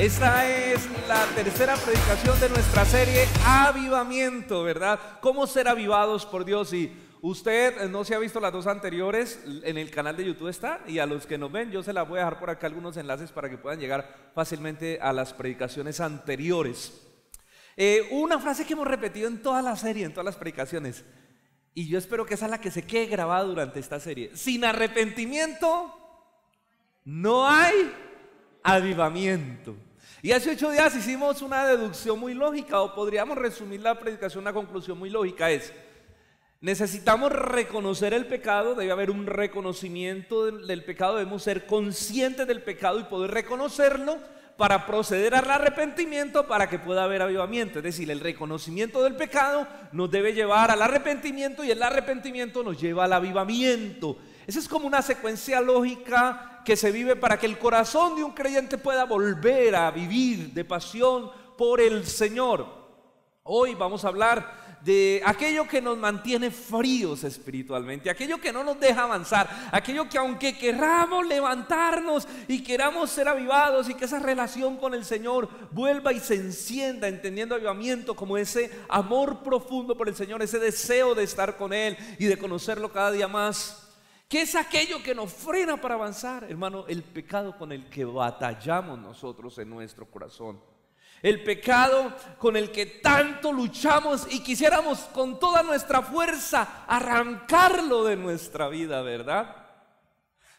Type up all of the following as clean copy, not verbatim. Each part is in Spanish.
Esta es la tercera predicación de nuestra serie Avivamiento, ¿verdad? ¿Cómo ser avivados por Dios? Y usted no se ha visto las dos anteriores, en el canal de YouTube está, y a los que nos ven yo se las voy a dejar por acá algunos enlaces para que puedan llegar fácilmente a las predicaciones anteriores. Una frase que hemos repetido en toda la serie, en todas las predicaciones, y yo espero que esa es la que se quede grabada durante esta serie: sin arrepentimiento no hay avivamiento. Y hace 8 días hicimos una deducción muy lógica, o podríamos resumir la predicación, una conclusión muy lógica es: necesitamos reconocer el pecado, debe haber un reconocimiento del pecado, debemos ser conscientes del pecado y poder reconocerlo para proceder al arrepentimiento, para que pueda haber avivamiento. Es decir, el reconocimiento del pecado nos debe llevar al arrepentimiento y el arrepentimiento nos lleva al avivamiento. Esa es como una secuencia lógica que se vive para que el corazón de un creyente pueda volver a vivir de pasión por el Señor. Hoy vamos a hablar de aquello que nos mantiene fríos espiritualmente, aquello que no nos deja avanzar, aquello que aunque queramos levantarnos y queramos ser avivados y que esa relación con el Señor vuelva y se encienda, entendiendo avivamiento como ese amor profundo por el Señor, ese deseo de estar con Él y de conocerlo cada día más. ¿Qué es aquello que nos frena para avanzar? Hermano, el pecado con el que batallamos nosotros en nuestro corazón. El pecado con el que tanto luchamos y quisiéramos con toda nuestra fuerza arrancarlo de nuestra vida, ¿verdad?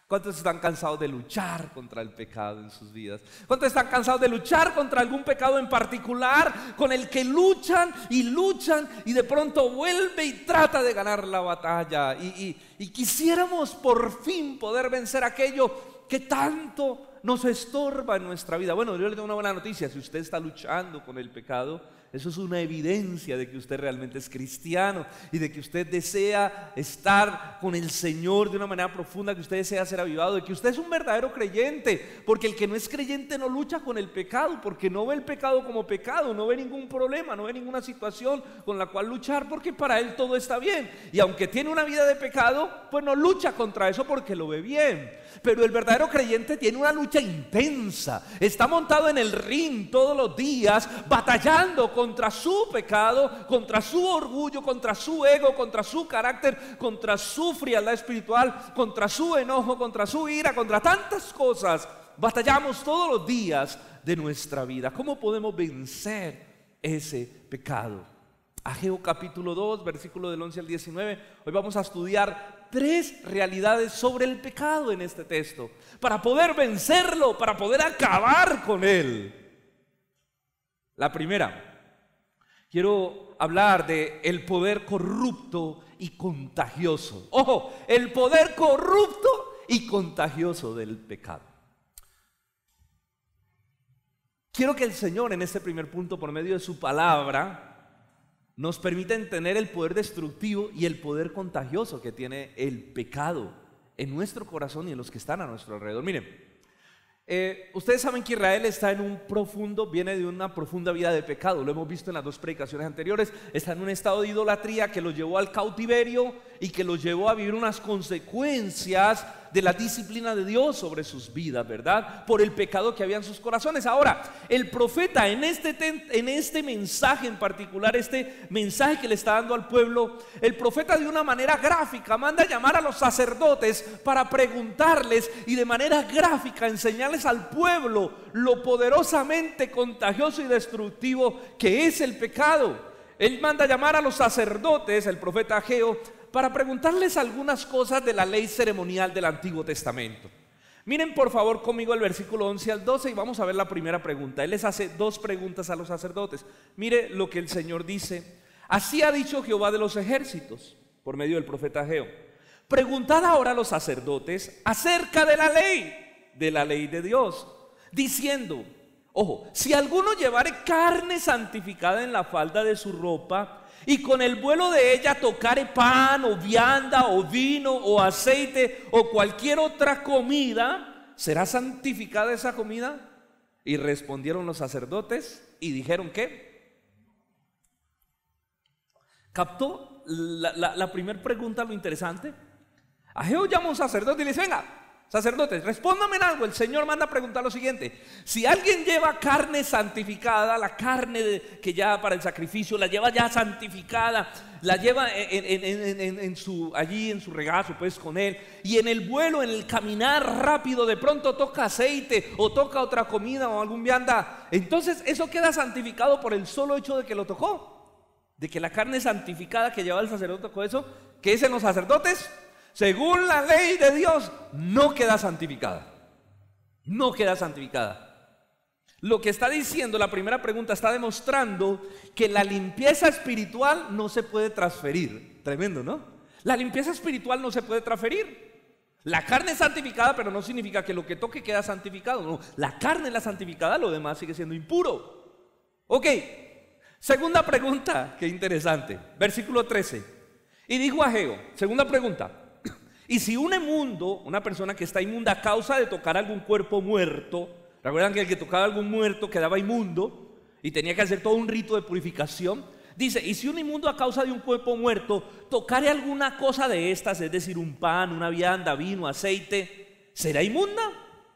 ¿Cuántos están cansados de luchar contra el pecado en sus vidas? ¿Cuántos están cansados de luchar contra algún pecado en particular con el que luchan y de pronto vuelve y trata de ganar la batalla? Y quisiéramos por fin poder vencer aquello que tanto nos estorba en nuestra vida. Bueno, yo le tengo una buena noticia: si usted está luchando con el pecado, eso es una evidencia de que usted realmente es cristiano y de que usted desea estar con el Señor de una manera profunda, que usted desea ser avivado, de que usted es un verdadero creyente, porque el que no es creyente no lucha con el pecado, porque no ve el pecado como pecado, no ve ningún problema, no ve ninguna situación con la cual luchar, porque para él todo está bien. Y aunque tiene una vida de pecado, pues no lucha contra eso porque lo ve bien. Pero el verdadero creyente tiene una lucha intensa, está montado en el ring todos los días, batallando contra su pecado, contra su orgullo, contra su ego, contra su carácter, contra su frialdad espiritual, contra su enojo, contra su ira, contra tantas cosas. Batallamos todos los días de nuestra vida. ¿Cómo podemos vencer ese pecado? Ageo capítulo 2, versículo del 11 al 19. Hoy vamos a estudiar 3 realidades sobre el pecado en este texto, para poder vencerlo, para poder acabar con él. La primera, quiero hablar de el poder corrupto y contagioso. Ojo, el poder corrupto y contagioso del pecado. Quiero que el Señor en este primer punto, por medio de su palabra, nos permite entender el poder destructivo y el poder contagioso que tiene el pecado en nuestro corazón y en los que están a nuestro alrededor. Miren, ustedes saben que Israel está viene de una profunda vida de pecado. Lo hemos visto en las 2 predicaciones anteriores. Está en un estado de idolatría que los llevó al cautiverio y que los llevó a vivir unas consecuencias de la disciplina de Dios sobre sus vidas, ¿verdad? Por el pecado que había en sus corazones. Ahora, el profeta en este mensaje en particular, este mensaje que le está dando al pueblo, el profeta de una manera gráfica manda a llamar a los sacerdotes para preguntarles y de manera gráfica enseñarles al pueblo lo poderosamente contagioso y destructivo que es el pecado. Él manda a llamar a los sacerdotes, el profeta Ageo, para preguntarles algunas cosas de la ley ceremonial del Antiguo Testamento. Miren por favor conmigo el versículo 11 al 12 y vamos a ver la primera pregunta. Él les hace 2 preguntas a los sacerdotes. Mire lo que el Señor dice: así ha dicho Jehová de los ejércitos, por medio del profeta Ageo: preguntad ahora a los sacerdotes acerca de la ley de Dios, diciendo, ojo, si alguno llevare carne santificada en la falda de su ropa, y con el vuelo de ella tocare pan o vianda o vino o aceite o cualquier otra comida, ¿será santificada esa comida? Y respondieron los sacerdotes y dijeron ¿qué? ¿Captó la primera pregunta lo interesante? Ageo llama a un sacerdote y le dice: venga, sacerdotes, respóndame en algo. El Señor manda a preguntar lo siguiente: si alguien lleva carne santificada, la carne que ya para el sacrificio la lleva ya santificada, la lleva allí en su regazo, pues con él, y en el vuelo, en el caminar rápido, de pronto toca aceite o toca otra comida o algún vianda, entonces eso queda santificado por el solo hecho de que lo tocó, de que la carne santificada que lleva el sacerdote tocó eso. ¿Qué dicen los sacerdotes? Según la ley de Dios, no queda santificada. No queda santificada. Lo que está diciendo la primera pregunta está demostrando que la limpieza espiritual no se puede transferir. Tremendo, ¿no? La limpieza espiritual no se puede transferir. La carne es santificada, pero no significa que lo que toque queda santificado. No, la carne es la santificada, lo demás sigue siendo impuro. Ok, segunda pregunta, qué interesante. Versículo 13. Y dijo Ageo, segunda pregunta: y si un inmundo, una persona que está inmunda a causa de tocar algún cuerpo muerto, recuerdan que el que tocaba algún muerto quedaba inmundo y tenía que hacer todo un rito de purificación. Dice: y si un inmundo a causa de un cuerpo muerto tocare alguna cosa de estas, es decir, un pan, una vianda, vino, aceite, ¿será inmunda?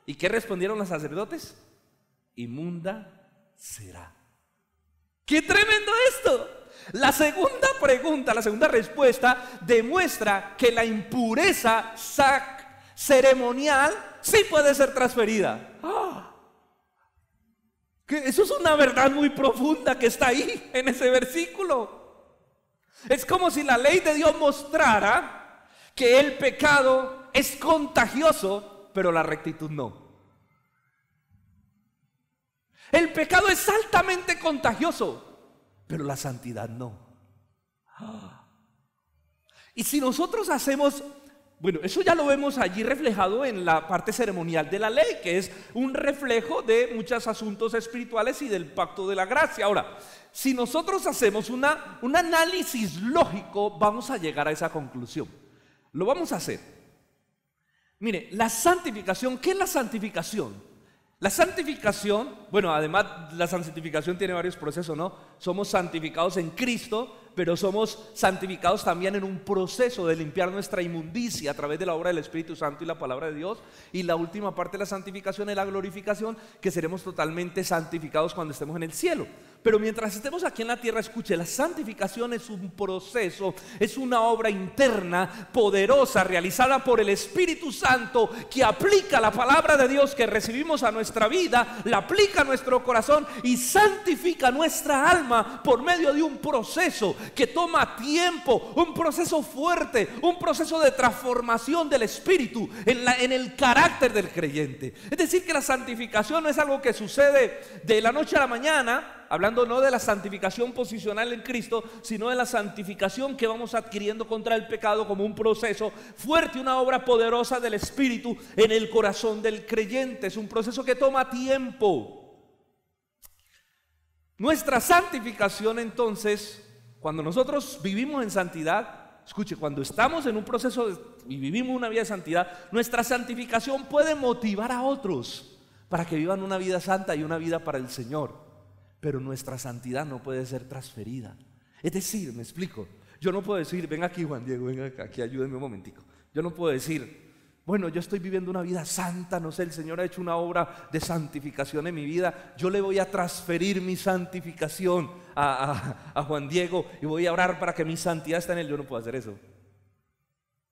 ¿Y qué respondieron los sacerdotes? Inmunda será. ¡Qué tremendo esto! La segunda pregunta, la segunda respuesta demuestra que la impureza ceremonial sí puede ser transferida. Eso es una verdad muy profunda que está ahí en ese versículo. Es como si la ley de Dios mostrara que el pecado es contagioso, pero la rectitud no. El pecado es altamente contagioso, pero la santidad no. Y si nosotros hacemos, bueno, eso ya lo vemos allí reflejado en la parte ceremonial de la ley, que es un reflejo de muchos asuntos espirituales y del pacto de la gracia. Ahora, si nosotros hacemos un análisis lógico, vamos a llegar a esa conclusión. Lo vamos a hacer. Mire, la santificación, ¿qué es la santificación? La santificación, bueno, además la santificación tiene varios procesos, ¿no? Somos santificados en Cristo, pero somos santificados también en un proceso de limpiar nuestra inmundicia a través de la obra del Espíritu Santo y la palabra de Dios. Y la última parte de la santificación es la glorificación, que seremos totalmente santificados cuando estemos en el cielo. Pero mientras estemos aquí en la tierra, escuche, la santificación es un proceso, es una obra interna, poderosa, realizada por el Espíritu Santo, que aplica la palabra de Dios que recibimos a nuestra vida, la aplica a nuestro corazón y santifica nuestra alma por medio de un proceso que toma tiempo, un proceso fuerte, un proceso de transformación del espíritu en el carácter del creyente. Es decir, que la santificación no es algo que sucede de la noche a la mañana, hablando no de la santificación posicional en Cristo, sino de la santificación que vamos adquiriendo contra el pecado como un proceso fuerte, una obra poderosa del Espíritu en el corazón del creyente. Es un proceso que toma tiempo. Nuestra santificación, entonces, cuando nosotros vivimos en santidad, escuche, cuando estamos en un proceso y vivimos una vida de santidad, nuestra santificación puede motivar a otros para que vivan una vida santa y una vida para el Señor. Pero nuestra santidad no puede ser transferida. Es decir, me explico, yo no puedo decir: venga aquí, Juan Diego, venga aquí, ayúdeme un momentico. Yo no puedo decir: bueno, yo estoy viviendo una vida santa, no sé, el Señor ha hecho una obra de santificación en mi vida, yo le voy a transferir mi santificación a Juan Diego y voy a orar para que mi santidad esté en él. Yo no puedo hacer eso,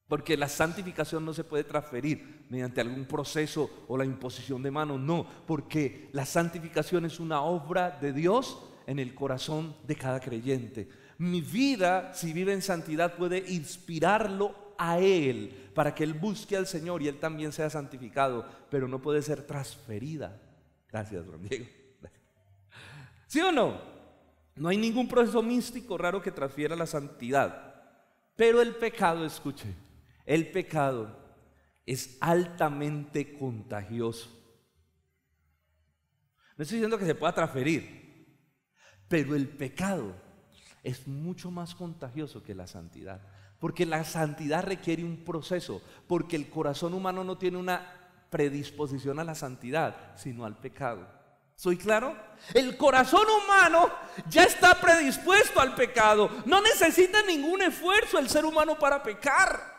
porque la santificación no se puede transferir mediante algún proceso o la imposición de manos, no, porque la santificación es una obra de Dios en el corazón de cada creyente. Mi vida, si vive en santidad, puede inspirarlo a Él para que Él busque al Señor y Él también sea santificado, pero no puede ser transferida. Gracias, Juan Diego. ¿Sí o no? No hay ningún proceso místico raro que transfiera la santidad. Pero el pecado, escuche, el pecado es altamente contagioso. No estoy diciendo que se pueda transferir, pero el pecado es mucho más contagioso que la santidad. Porque la santidad requiere un proceso, porque el corazón humano no tiene una predisposición a la santidad, sino al pecado. ¿Soy claro? El corazón humano ya está predispuesto al pecado. No necesita ningún esfuerzo el ser humano para pecar.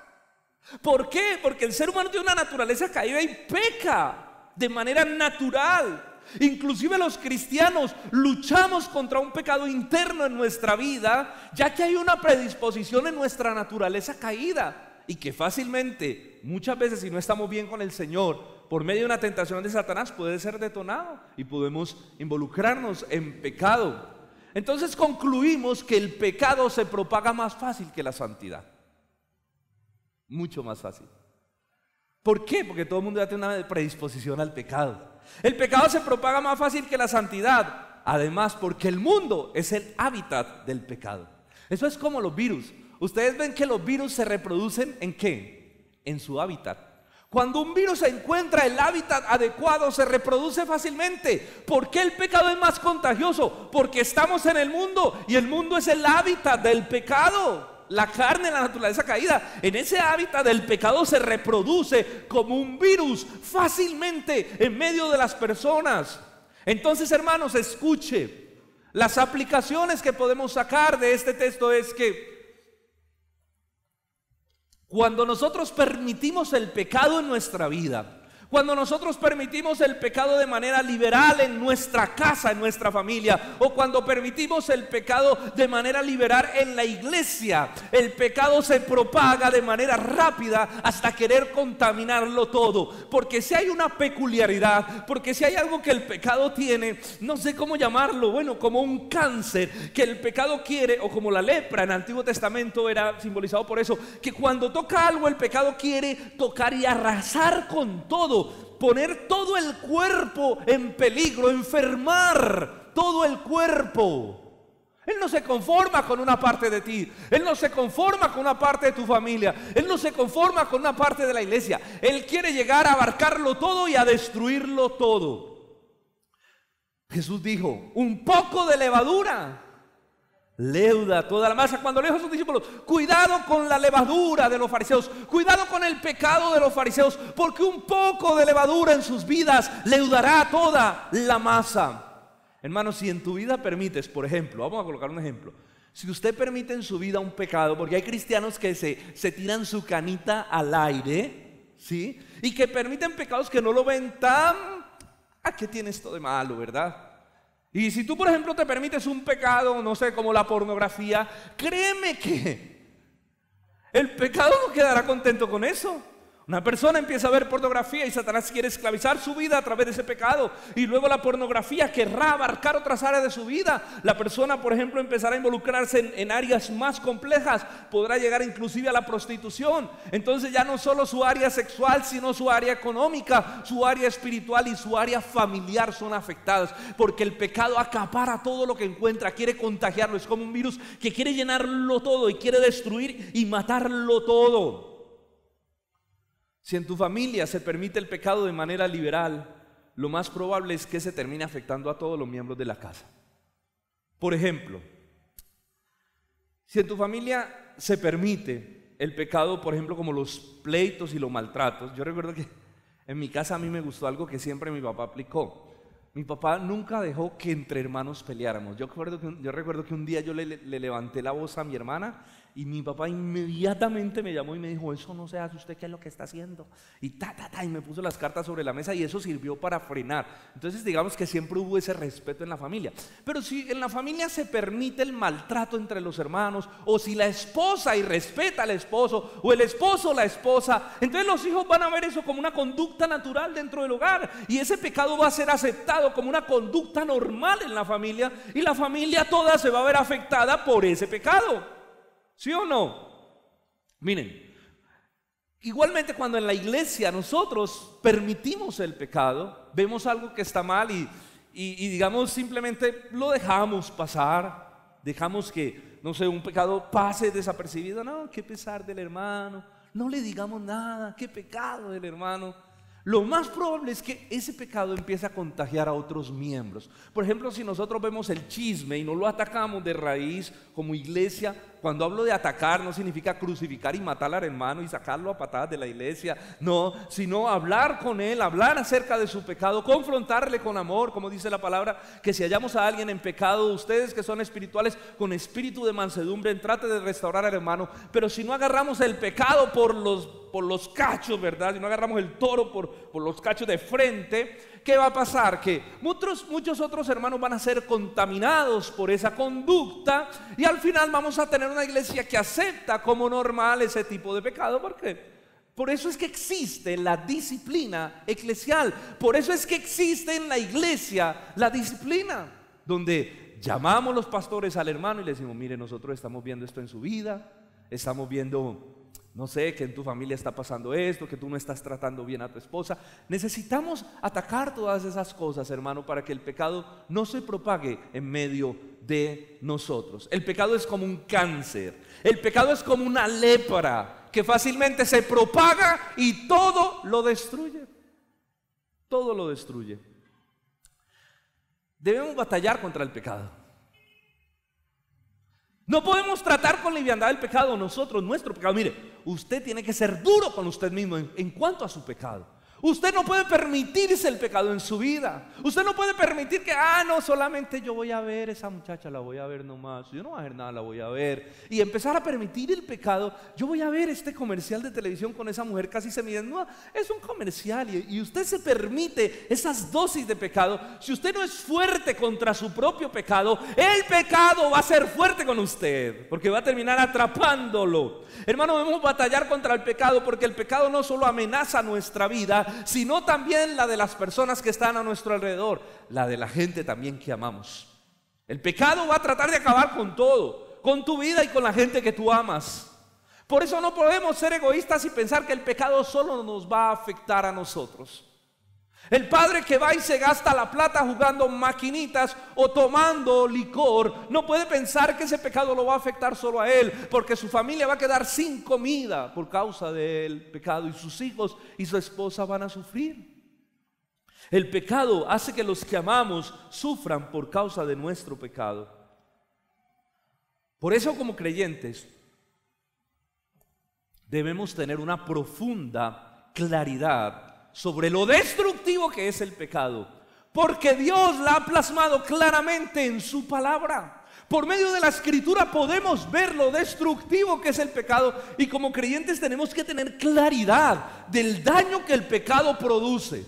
¿Por qué? Porque el ser humano tiene una naturaleza caída y peca de manera natural. Inclusive los cristianos luchamos contra un pecado interno en nuestra vida, ya que hay una predisposición en nuestra naturaleza caída y que fácilmente, muchas veces si no estamos bien con el Señor, por medio de una tentación de Satanás puede ser detonado y podemos involucrarnos en pecado. Entonces concluimos que el pecado se propaga más fácil que la santidad, mucho más fácil. ¿Por qué? Porque todo el mundo ya tiene una predisposición al pecado. El pecado se propaga más fácil que la santidad. Además, porque el mundo es el hábitat del pecado. Eso es como los virus. Ustedes ven que los virus se reproducen ¿en qué? En su hábitat. Cuando un virus encuentra el hábitat adecuado, se reproduce fácilmente. ¿Por qué el pecado es más contagioso? Porque estamos en el mundo y el mundo es el hábitat del pecado. La carne, la naturaleza caída, en ese hábitat del pecado se reproduce como un virus fácilmente en medio de las personas. Entonces, hermanos, escuche, las aplicaciones que podemos sacar de este texto es que cuando nosotros permitimos el pecado en nuestra vida, cuando nosotros permitimos el pecado de manera liberal en nuestra casa, en nuestra familia, o cuando permitimos el pecado de manera liberal en la iglesia, el pecado se propaga de manera rápida hasta querer contaminarlo todo. Porque si hay una peculiaridad, porque si hay algo que el pecado tiene, no sé cómo llamarlo, bueno, como un cáncer que el pecado quiere, o como la lepra en el Antiguo Testamento era simbolizado por eso, que cuando toca algo el pecado quiere tocar y arrasar con todo, poner todo el cuerpo en peligro, enfermar todo el cuerpo. Él no se conforma con una parte de ti, Él no se conforma con una parte de tu familia, Él no se conforma con una parte de la iglesia. Él quiere llegar a abarcarlo todo y a destruirlo todo. Jesús dijo, un poco de levadura leuda toda la masa. Cuando le dijo a sus discípulos, cuidado con la levadura de los fariseos, cuidado con el pecado de los fariseos, porque un poco de levadura en sus vidas leudará toda la masa. Hermanos, si en tu vida permites, por ejemplo, vamos a colocar un ejemplo, si usted permite en su vida un pecado, porque hay cristianos que se tiran su canita al aire, ¿sí? Y que permiten pecados que no lo ven tan, ¿qué tiene esto de malo, verdad? Y si tú, por ejemplo, te permites un pecado, no sé, como la pornografía, créeme que el pecado no quedará contento con eso. Una persona empieza a ver pornografía y Satanás quiere esclavizar su vida a través de ese pecado. Y luego la pornografía querrá abarcar otras áreas de su vida. La persona, por ejemplo, empezará a involucrarse en áreas más complejas. Podrá llegar inclusive a la prostitución. Entonces ya no solo su área sexual, sino su área económica, su área espiritual y su área familiar son afectadas. Porque el pecado acapara todo lo que encuentra, quiere contagiarlo. Es como un virus que quiere llenarlo todo y quiere destruir y matarlo todo. Si en tu familia se permite el pecado de manera liberal, lo más probable es que se termine afectando a todos los miembros de la casa. Por ejemplo, si en tu familia se permite el pecado, por ejemplo, como los pleitos y los maltratos, yo recuerdo que en mi casa a mí me gustó algo que siempre mi papá aplicó. Mi papá nunca dejó que entre hermanos peleáramos. Yo recuerdo que un día yo le levanté la voz a mi hermana y mi papá inmediatamente me llamó y me dijo, eso no se hace, ¿usted qué es lo que está haciendo? Y y me puso las cartas sobre la mesa y eso sirvió para frenar. Entonces digamos que siempre hubo ese respeto en la familia. Pero si en la familia se permite el maltrato entre los hermanos, o si la esposa irrespeta al esposo, o el esposo la esposa, entonces los hijos van a ver eso como una conducta natural dentro del hogar, y ese pecado va a ser aceptado como una conducta normal en la familia, y la familia toda se va a ver afectada por ese pecado. ¿Sí o no? Miren, igualmente cuando en la iglesia nosotros permitimos el pecado, vemos algo que está mal y digamos simplemente lo dejamos pasar, dejamos que, no sé, un pecado pase desapercibido. No, qué pesar del hermano, no le digamos nada, qué pecado del hermano. Lo más probable es que ese pecado empiece a contagiar a otros miembros. Por ejemplo, si nosotros vemos el chisme y no lo atacamos de raíz como iglesia, cuando hablo de atacar, no significa crucificar y matar al hermano y sacarlo a patadas de la iglesia, no, sino hablar con él, hablar acerca de su pecado, confrontarle con amor, como dice la palabra, que si hallamos a alguien en pecado, ustedes que son espirituales, con espíritu de mansedumbre, trate de restaurar al hermano. Pero si no agarramos el pecado por los cachos, ¿verdad? Si no agarramos el toro por los cachos de frente, ¿qué va a pasar? Que muchos otros hermanos van a ser contaminados por esa conducta y al final vamos a tener una iglesia que acepta como normal ese tipo de pecado. ¿Por qué? Por eso es que existe la disciplina eclesial. Por eso es que existe en la iglesia la disciplina, donde llamamos los pastores al hermano y le decimos: mire, nosotros estamos viendo esto en su vida, estamos viendo, no sé, que en tu familia está pasando esto, que tú no estás tratando bien a tu esposa. Necesitamos atacar todas esas cosas, hermano, para que el pecado no se propague en medio de nosotros. El pecado es como un cáncer, el pecado es como una lepra que fácilmente se propaga y todo lo destruye. Todo lo destruye. Debemos batallar contra el pecado. No podemos tratar con liviandad el pecado nosotros, nuestro pecado. Mire, usted tiene que ser duro con usted mismo en cuanto a su pecado. Usted no puede permitirse el pecado en su vida. Usted no puede permitir que, no, solamente yo voy a ver esa muchacha, la voy a ver nomás, yo no voy a hacer nada, la voy a ver. Y empezar a permitir el pecado. Yo voy a ver este comercial de televisión con esa mujer casi semidesnuda. Es un comercial y usted se permite esas dosis de pecado. Si usted no es fuerte contra su propio pecado, el pecado va a ser fuerte con usted, porque va a terminar atrapándolo. Hermano, debemos batallar contra el pecado, porque el pecado no solo amenaza nuestra vida, sino también la de las personas que están a nuestro alrededor, la de la gente también que amamos. El pecado va a tratar de acabar con todo, con tu vida y con la gente que tú amas. Por eso no podemos ser egoístas y pensar que el pecado solo nos va a afectar a nosotros. El padre que va y se gasta la plata jugando maquinitas o tomando licor no puede pensar que ese pecado lo va a afectar solo a él, porque su familia va a quedar sin comida por causa del pecado y sus hijos y su esposa van a sufrir. El pecado hace que los que amamos sufran por causa de nuestro pecado. Por eso, como creyentes, debemos tener una profunda claridad sobre lo destructivo que es el pecado, porque Dios la ha plasmado claramente en su palabra. Por medio de la escritura podemos ver lo destructivo que es el pecado, y como creyentes tenemos que tener claridad del daño que el pecado produce.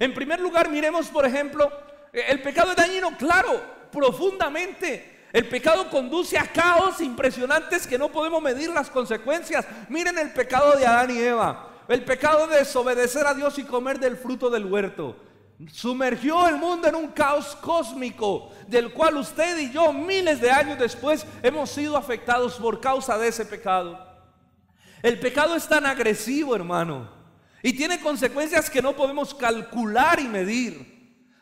En primer lugar, miremos, por ejemplo, el pecado es dañino, claro, profundamente. El pecado conduce a caos impresionantes que no podemos medir las consecuencias. Miren el pecado de Adán y Eva. El pecado de desobedecer a Dios y comer del fruto del huerto sumergió el mundo en un caos cósmico, del cual usted y yo miles de años después hemos sido afectados por causa de ese pecado. El pecado es tan agresivo, hermano, y tiene consecuencias que no podemos calcular y medir.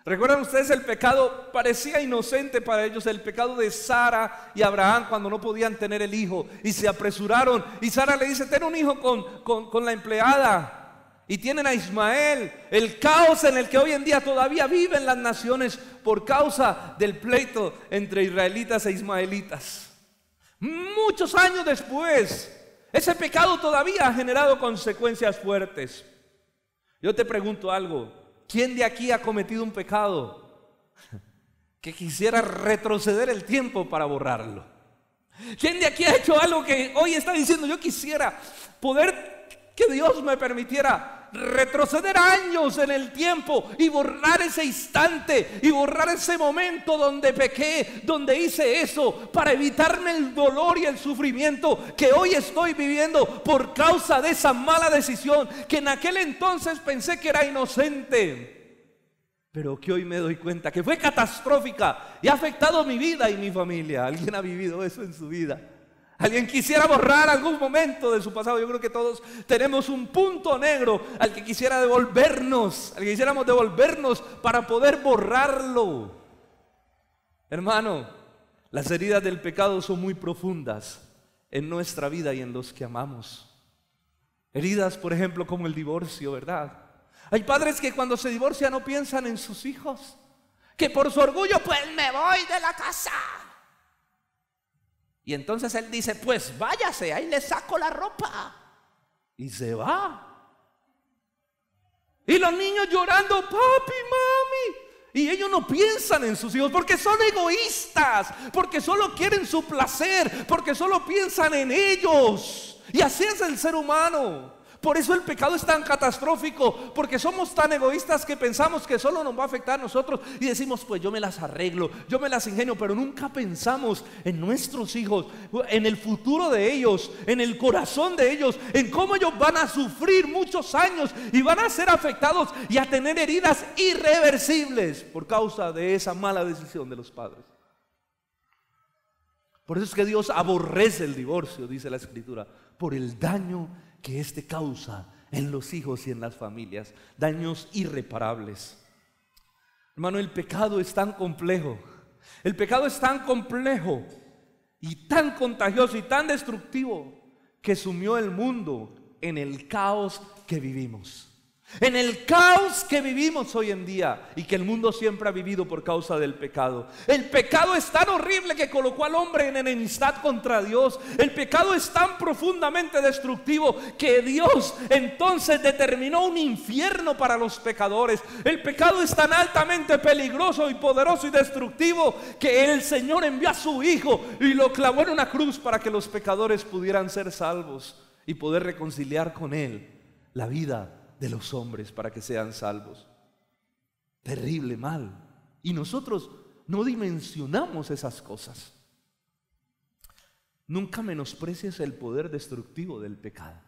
¿Recuerdan ustedes el pecado? Parecía inocente para ellos, el pecado de Sara y Abraham cuando no podían tener el hijo y se apresuraron, y Sara le dice: ten un hijo con la empleada, y tienen a Ismael. El caos en el que hoy en día todavía viven las naciones por causa del pleito entre israelitas e ismaelitas. Muchos años después, ese pecado todavía ha generado consecuencias fuertes. Yo te pregunto algo: ¿quién de aquí ha cometido un pecado que quisiera retroceder el tiempo para borrarlo? ¿Quién de aquí ha hecho algo que hoy está diciendo: yo quisiera poder, que Dios me permitiera retroceder años en el tiempo y borrar ese instante y borrar ese momento donde pequé, donde hice eso, para evitarme el dolor y el sufrimiento que hoy estoy viviendo por causa de esa mala decisión que en aquel entonces pensé que era inocente, pero que hoy me doy cuenta que fue catastrófica y ha afectado mi vida y mi familia? ¿Alguien ha vivido eso en su vida? ¿Alguien quisiera borrar algún momento de su pasado? Yo creo que todos tenemos un punto negro al que quisiera devolvernos, al que quisiéramos devolvernos para poder borrarlo. Hermano, las heridas del pecado son muy profundas en nuestra vida y en los que amamos. Heridas, por ejemplo, como el divorcio, ¿verdad? Hay padres que cuando se divorcian no piensan en sus hijos, que por su orgullo, pues me voy de la casa. Y entonces él dice, pues váyase, ahí le saco la ropa. Y se va. Y los niños llorando, papi, mami. Y ellos no piensan en sus hijos porque son egoístas, porque solo quieren su placer, porque solo piensan en ellos. Y así es el ser humano. Por eso el pecado es tan catastrófico, porque somos tan egoístas que pensamos que solo nos va a afectar a nosotros y decimos, pues yo me las arreglo, yo me las ingenio, pero nunca pensamos en nuestros hijos, en el futuro de ellos, en el corazón de ellos, en cómo ellos van a sufrir muchos años y van a ser afectados y a tener heridas irreversibles por causa de esa mala decisión de los padres. Por eso es que Dios aborrece el divorcio, dice la Escritura, por el daño que éste causa en los hijos y en las familias, daños irreparables. Hermano, el pecado es tan complejo, el pecado es tan complejo y tan contagioso y tan destructivo que sumió el mundo en el caos que vivimos. En el caos que vivimos hoy en día y que el mundo siempre ha vivido por causa del pecado. El pecado es tan horrible que colocó al hombre en enemistad contra Dios. El pecado es tan profundamente destructivo que Dios entonces determinó un infierno para los pecadores. El pecado es tan altamente peligroso y poderoso y destructivo que el Señor envió a su Hijo y lo clavó en una cruz para que los pecadores pudieran ser salvos y poder reconciliar con Él la vida de los hombres para que sean salvos. Terrible mal. Y nosotros no dimensionamos esas cosas. Nunca menosprecies el poder destructivo del pecado.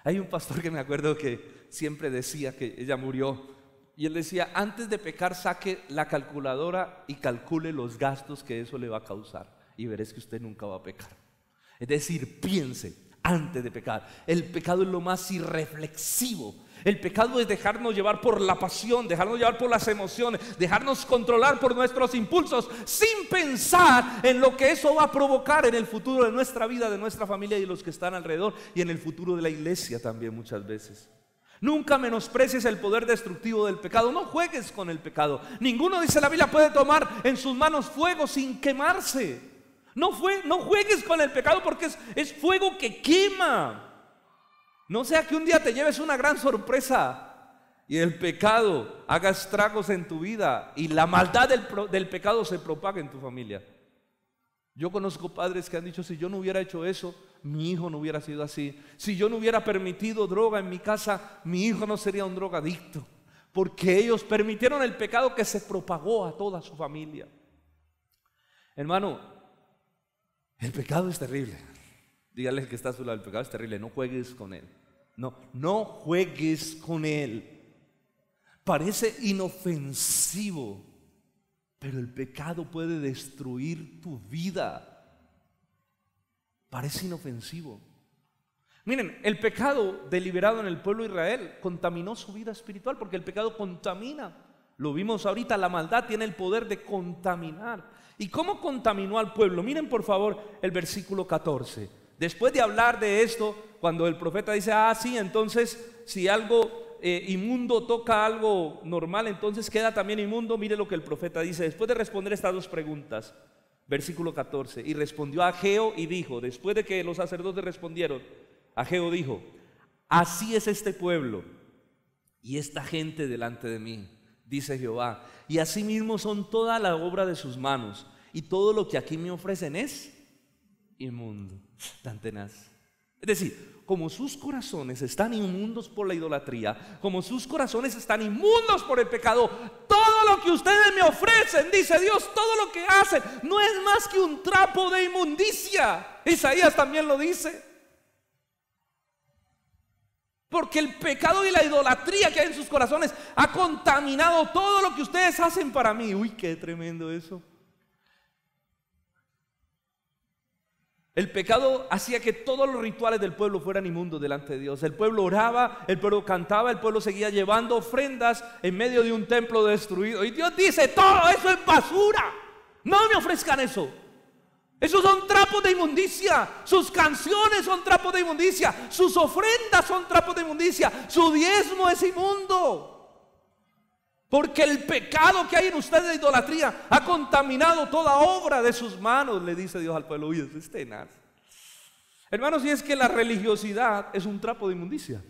Hay un pastor que me acuerdo que siempre decía, que ella murió, y él decía, antes de pecar saque la calculadora y calcule los gastos que eso le va a causar y veréis que usted nunca va a pecar. Es decir, piense antes de pecar. El pecado es lo más irreflexivo. El pecado es dejarnos llevar por la pasión, dejarnos llevar por las emociones, dejarnos controlar por nuestros impulsos sin pensar en lo que eso va a provocar en el futuro de nuestra vida, de nuestra familia y de los que están alrededor, y en el futuro de la iglesia también muchas veces. Nunca menosprecies el poder destructivo del pecado. No juegues con el pecado. Ninguno, dice la Biblia, puede tomar en sus manos fuego sin quemarse. No juegues con el pecado porque es fuego que quema. No sea que un día te lleves una gran sorpresa y el pecado haga estragos en tu vida y la maldad del pecado se propague en tu familia. Yo conozco padres que han dicho, si yo no hubiera hecho eso, mi hijo no hubiera sido así. Si yo no hubiera permitido droga en mi casa, mi hijo no sería un drogadicto. Porque ellos permitieron el pecado que se propagó a toda su familia. Hermano, el pecado es terrible. Dígale al que está a su lado, el pecado es terrible, no juegues con él. No juegues con él. Parece inofensivo, pero el pecado puede destruir tu vida. Parece inofensivo. Miren, el pecado deliberado en el pueblo de Israel contaminó su vida espiritual, porque el pecado contamina. Lo vimos ahorita, la maldad tiene el poder de contaminar. ¿Y cómo contaminó al pueblo? Miren por favor el versículo 14. Después de hablar de esto, cuando el profeta dice, sí, entonces si algo inmundo toca algo normal, entonces queda también inmundo. Mire lo que el profeta dice, después de responder estas dos preguntas, versículo 14, y respondió Ageo y dijo, después de que los sacerdotes respondieron, Ageo dijo, así es este pueblo y esta gente delante de mí, dice Jehová, y asimismo son toda la obra de sus manos, y todo lo que aquí me ofrecen es inmundo. Tan tenaz. Es decir, como sus corazones están inmundos por la idolatría, como sus corazones están inmundos por el pecado, todo lo que ustedes me ofrecen, dice Dios, todo lo que hacen no es más que un trapo de inmundicia. Isaías también lo dice. Porque el pecado y la idolatría que hay en sus corazones ha contaminado todo lo que ustedes hacen para mí. Uy, qué tremendo eso. El pecado hacía que todos los rituales del pueblo fueran inmundos delante de Dios. El pueblo oraba, el pueblo cantaba, el pueblo seguía llevando ofrendas en medio de un templo destruido. Y Dios dice, todo eso es basura. No me ofrezcan eso. Esos son trapos de inmundicia. Sus canciones son trapos de inmundicia. Sus ofrendas son trapos de inmundicia. Su diezmo es inmundo. Porque el pecado que hay en ustedes de idolatría ha contaminado toda obra de sus manos, le dice Dios al pueblo. Uy, eso es tenaz. Hermanos, y es que la religiosidad es un trapo de inmundicia.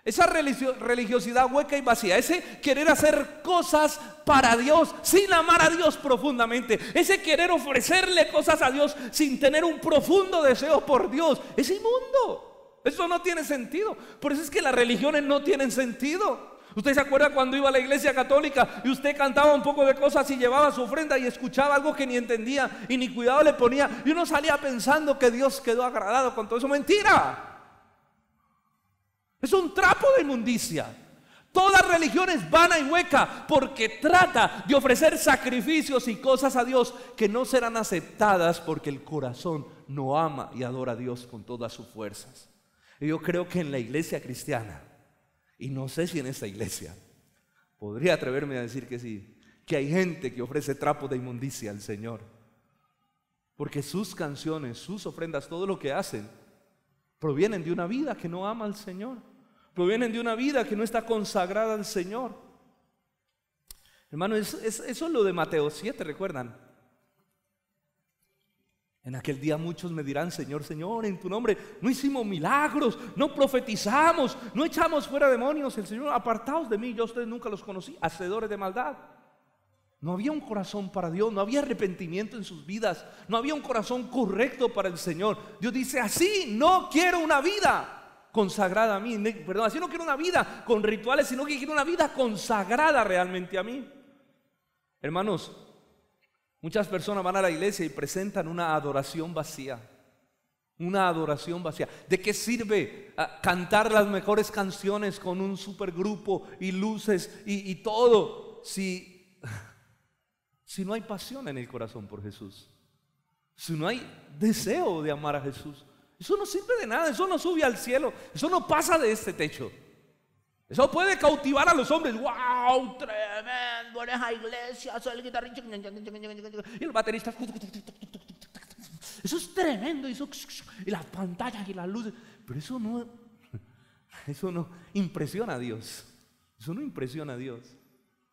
Esa religiosidad hueca y vacía, ese querer hacer cosas para Dios sin amar a Dios profundamente, ese querer ofrecerle cosas a Dios sin tener un profundo deseo por Dios, es inmundo. Eso no tiene sentido. Por eso es que las religiones no tienen sentido. ¿Usted se acuerda cuando iba a la iglesia católica y usted cantaba un poco de cosas y llevaba su ofrenda y escuchaba algo que ni entendía y ni cuidado le ponía, y uno salía pensando que Dios quedó agradado con todo eso? Mentira. Es un trapo de inmundicia. Toda religión es vana y hueca porque trata de ofrecer sacrificios y cosas a Dios que no serán aceptadas porque el corazón no ama y adora a Dios con todas sus fuerzas. Y yo creo que en la iglesia cristiana, y no sé si en esta iglesia, podría atreverme a decir que sí, que hay gente que ofrece trapos de inmundicia al Señor, porque sus canciones, sus ofrendas, todo lo que hacen provienen de una vida que no ama al Señor, provienen de una vida que no está consagrada al Señor. Hermano, eso es lo de Mateo 7, ¿recuerdan? En aquel día muchos me dirán: Señor, Señor, en tu nombre no hicimos milagros, no profetizamos, no echamos fuera demonios. El Señor: apartaos de mí, yo a ustedes nunca los conocí, hacedores de maldad. No había un corazón para Dios, no había arrepentimiento en sus vidas, no había un corazón correcto para el Señor. Dios dice: así no quiero una vida consagrada a mí, perdón, así no quiero una vida con rituales, sino que quiero una vida consagrada realmente a mí. Hermanos, muchas personas van a la iglesia y presentan una adoración vacía. Una adoración vacía. ¿De qué sirve cantar las mejores canciones con un supergrupo y luces y todo si no hay pasión en el corazón por Jesús? Si no hay deseo de amar a Jesús, eso no sirve de nada, eso no sube al cielo, eso no pasa de este techo. Eso puede cautivar a los hombres. ¡Wow! Tremendo en esa iglesia, soy el guitarrista y el baterista. Eso es tremendo, y las pantallas y las luces. Pero eso no impresiona a Dios. Eso no impresiona a Dios.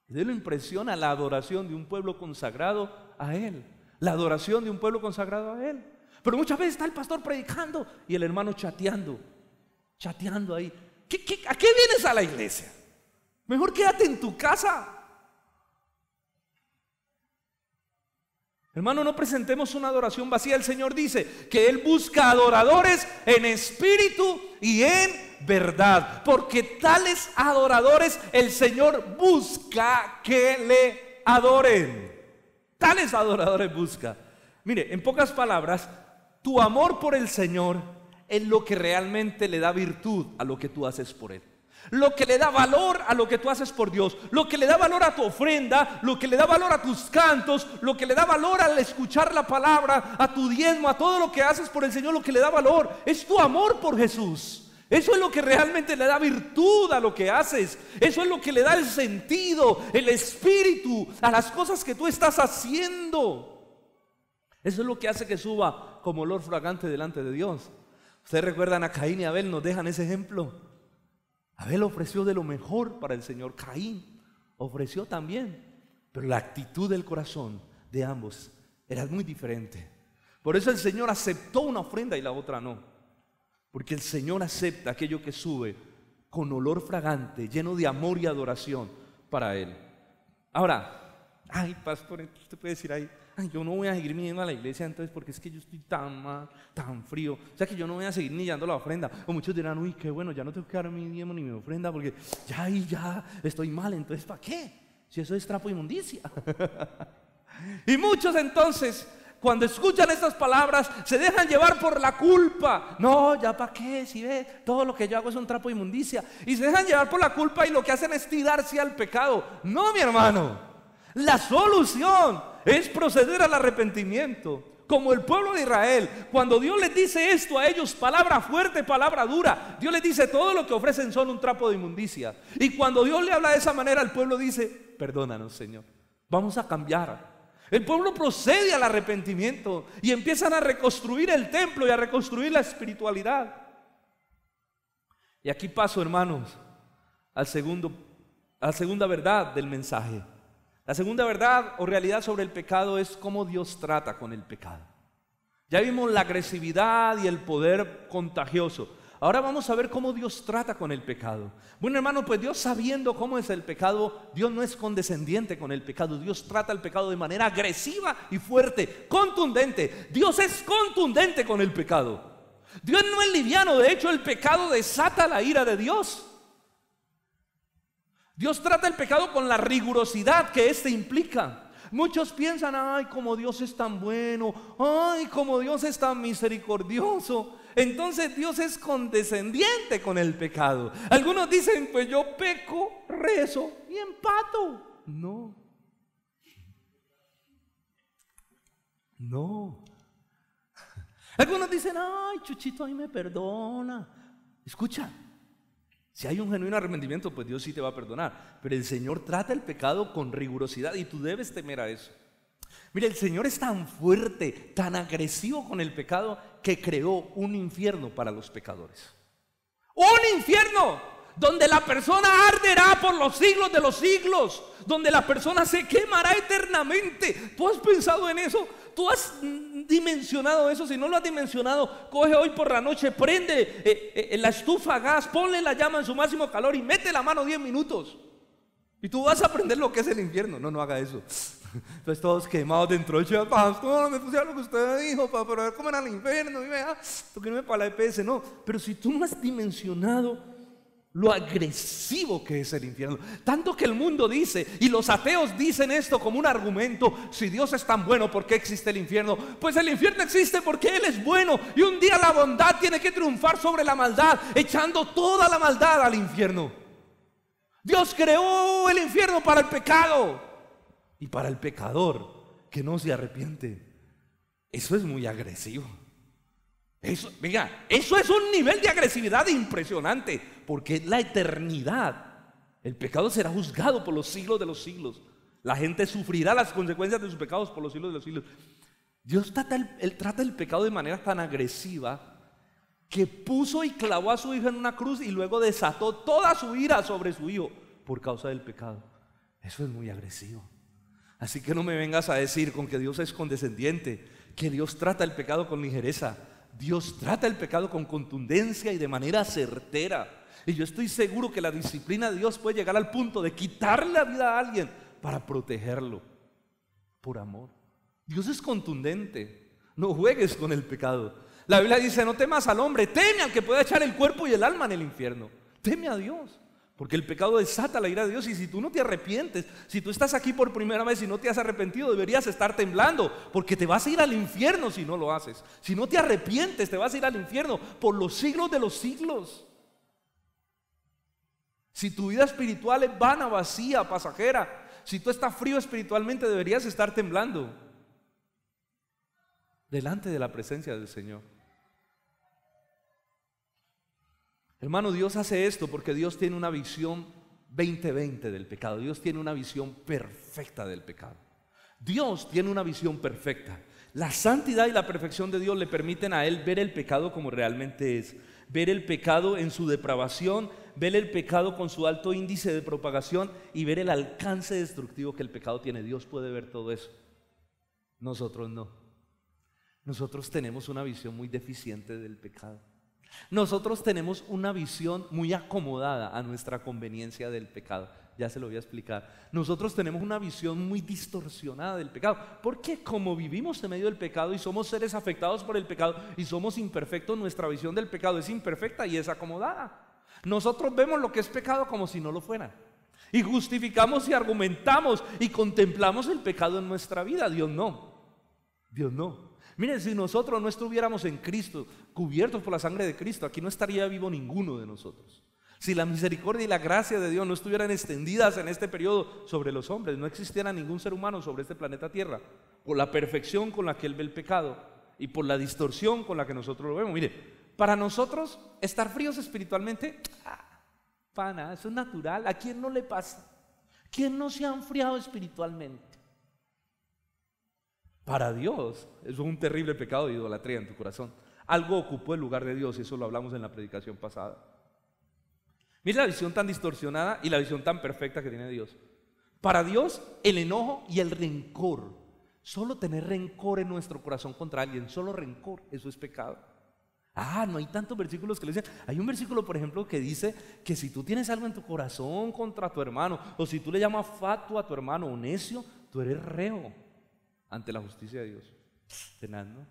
Dios le impresiona la adoración de un pueblo consagrado a Él. La adoración de un pueblo consagrado a Él. Pero muchas veces está el pastor predicando y el hermano chateando ahí. ¿A qué vienes a la iglesia? Mejor quédate en tu casa. Hermano, no presentemos una adoración vacía. El Señor dice que Él busca adoradores en espíritu y en verdad, porque tales adoradores el Señor busca que le adoren. Tales adoradores busca. Mire, en pocas palabras, tu amor por el Señor es lo que realmente le da virtud a lo que tú haces por Él. Lo que le da valor a lo que tú haces por Dios, lo que le da valor a tu ofrenda, lo que le da valor a tus cantos, lo que le da valor al escuchar la palabra, a tu diezmo, a todo lo que haces por el Señor, lo que le da valor es tu amor por Jesús. Eso es lo que realmente le da virtud a lo que haces. Eso es lo que le da el sentido, el espíritu a las cosas que tú estás haciendo. Eso es lo que hace que suba como olor fragante delante de Dios. Ustedes recuerdan a Caín y Abel, nos dejan ese ejemplo. Abel ofreció de lo mejor para el Señor. Caín ofreció también, pero la actitud del corazón de ambos era muy diferente. Por eso el Señor aceptó una ofrenda y la otra no, porque el Señor acepta aquello que sube con olor fragante, lleno de amor y adoración para Él. Ahora, ay pastor, usted puede decir ahí: ay, yo no voy a seguir viniendo a la iglesia entonces porque es que yo estoy tan mal, tan frío, o sea que yo no voy a seguir ni llevando la ofrenda. O muchos dirán: uy, qué bueno, ya no tengo que dar mi diezmo ni mi ofrenda porque ya estoy mal, entonces ¿para qué? Si eso es trapo de inmundicia. Y muchos entonces, cuando escuchan estas palabras, se dejan llevar por la culpa. No, ya para qué, si ve, todo lo que yo hago es un trapo de inmundicia. Y se dejan llevar por la culpa y lo que hacen es tirarse al pecado. No, mi hermano, la solución es proceder al arrepentimiento. Como el pueblo de Israel, cuando Dios les dice esto a ellos, palabra fuerte, palabra dura, Dios les dice: todo lo que ofrecen son un trapo de inmundicia. Y cuando Dios le habla de esa manera, el pueblo dice: perdónanos, Señor, vamos a cambiar. El pueblo procede al arrepentimiento y empiezan a reconstruir el templo y a reconstruir la espiritualidad. Y aquí paso, hermanos, al segundo la segunda verdad del mensaje. La segunda verdad o realidad sobre el pecado es cómo Dios trata con el pecado. Ya vimos la agresividad y el poder contagioso. Ahora vamos a ver cómo Dios trata con el pecado. Bueno, hermano, pues Dios, sabiendo cómo es el pecado, Dios no es condescendiente con el pecado. Dios trata el pecado de manera agresiva y fuerte, contundente. Dios es contundente con el pecado. Dios no es liviano. De hecho, el pecado desata la ira de Dios. Dios trata el pecado con la rigurosidad que éste implica. Muchos piensan, ay, como Dios es tan bueno, ay, como Dios es tan misericordioso. Entonces Dios es condescendiente con el pecado. Algunos dicen, pues yo peco, rezo y empato. No. Algunos dicen, ay, Chuchito, ahí me perdona. Escucha, si hay un genuino arrepentimiento, pues Dios sí te va a perdonar. Pero el Señor trata el pecado con rigurosidad y tú debes temer a eso. Mira, el Señor es tan fuerte, tan agresivo con el pecado, que creó un infierno para los pecadores. ¡Un infierno! Donde la persona arderá por los siglos de los siglos, donde la persona se quemará eternamente. ¿Tú has pensado en eso? ¿Tú has dimensionado eso? Si no lo has dimensionado, coge hoy por la noche, prende la estufa a gas, ponle la llama en su máximo calor y mete la mano 10 minutos. Y tú vas a aprender lo que es el infierno. No haga eso. Entonces todos quemados dentro. Yo, pastor, me puse a lo que usted dijo, para ver cómo era el infierno. Y vea, porque no me para la EPS. No, pero si tú no has dimensionado lo agresivo que es el infierno, tanto que el mundo dice, y los ateos dicen esto como un argumento: si Dios es tan bueno, ¿por qué existe el infierno? Pues el infierno existe porque Él es bueno, y un día la bondad tiene que triunfar sobre la maldad, echando toda la maldad al infierno. Dios creó el infierno para el pecado y para el pecador que no se arrepiente. Eso es muy agresivo. Eso es un nivel de agresividad impresionante, porque es la eternidad. El pecado será juzgado por los siglos de los siglos. La gente sufrirá las consecuencias de sus pecados por los siglos de los siglos. Dios trata el pecado de manera tan agresiva que puso y clavó a su hijo en una cruz y luego desató toda su ira sobre su hijo por causa del pecado. Eso es muy agresivo. Así que no me vengas a decir con que Dios es condescendiente, que Dios trata el pecado con ligereza. Dios trata el pecado con contundencia y de manera certera. Y yo estoy seguro que la disciplina de Dios puede llegar al punto de quitarle la vida a alguien para protegerlo por amor. Dios es contundente. No juegues con el pecado. La Biblia dice: no temas al hombre, teme al que pueda echar el cuerpo y el alma en el infierno. Teme a Dios, porque el pecado desata la ira de Dios. Y si tú no te arrepientes, si tú estás aquí por primera vez y no te has arrepentido, deberías estar temblando, porque te vas a ir al infierno si no lo haces. Si no te arrepientes, te vas a ir al infierno por los siglos de los siglos. Si tu vida espiritual es vana, vacía, pasajera, si tú estás frío espiritualmente, deberías estar temblando delante de la presencia del Señor. Hermano, Dios hace esto porque Dios tiene una visión 20/20 del pecado. Dios tiene una visión perfecta del pecado. Dios tiene una visión perfecta. La santidad y la perfección de Dios le permiten a Él ver el pecado como realmente es. Ver el pecado en su depravación, ver el pecado con su alto índice de propagación y ver el alcance destructivo que el pecado tiene. Dios puede ver todo eso. Nosotros no. Nosotros tenemos una visión muy deficiente del pecado. Nosotros tenemos una visión muy acomodada a nuestra conveniencia del pecado. Ya se lo voy a explicar. Nosotros tenemos una visión muy distorsionada del pecado, porque como vivimos en medio del pecado y somos seres afectados por el pecado y somos imperfectos, nuestra visión del pecado es imperfecta y es acomodada. Nosotros vemos lo que es pecado como si no lo fuera, y justificamos y argumentamos y contemplamos el pecado en nuestra vida. Dios no. Dios no. Miren, si nosotros no estuviéramos en Cristo, cubiertos por la sangre de Cristo, aquí no estaría vivo ninguno de nosotros. Si la misericordia y la gracia de Dios no estuvieran extendidas en este periodo sobre los hombres, no existiera ningún ser humano sobre este planeta Tierra, por la perfección con la que Él ve el pecado y por la distorsión con la que nosotros lo vemos. Mire, para nosotros estar fríos espiritualmente, pana, eso es natural. ¿A quién no le pasa? ¿Quién no se ha enfriado espiritualmente? Para Dios, eso es un terrible pecado de idolatría en tu corazón. Algo ocupó el lugar de Dios, y eso lo hablamos en la predicación pasada. Mira la visión tan distorsionada y la visión tan perfecta que tiene Dios. Para Dios, el enojo y el rencor, solo tener rencor en nuestro corazón contra alguien, solo rencor, eso es pecado. No hay tantos versículos que le dicen. Hay un versículo, por ejemplo, que dice que si tú tienes algo en tu corazón contra tu hermano, o si tú le llamas fatuo a tu hermano o necio, tú eres reo ante la justicia de Dios. Tenaz, ¿no?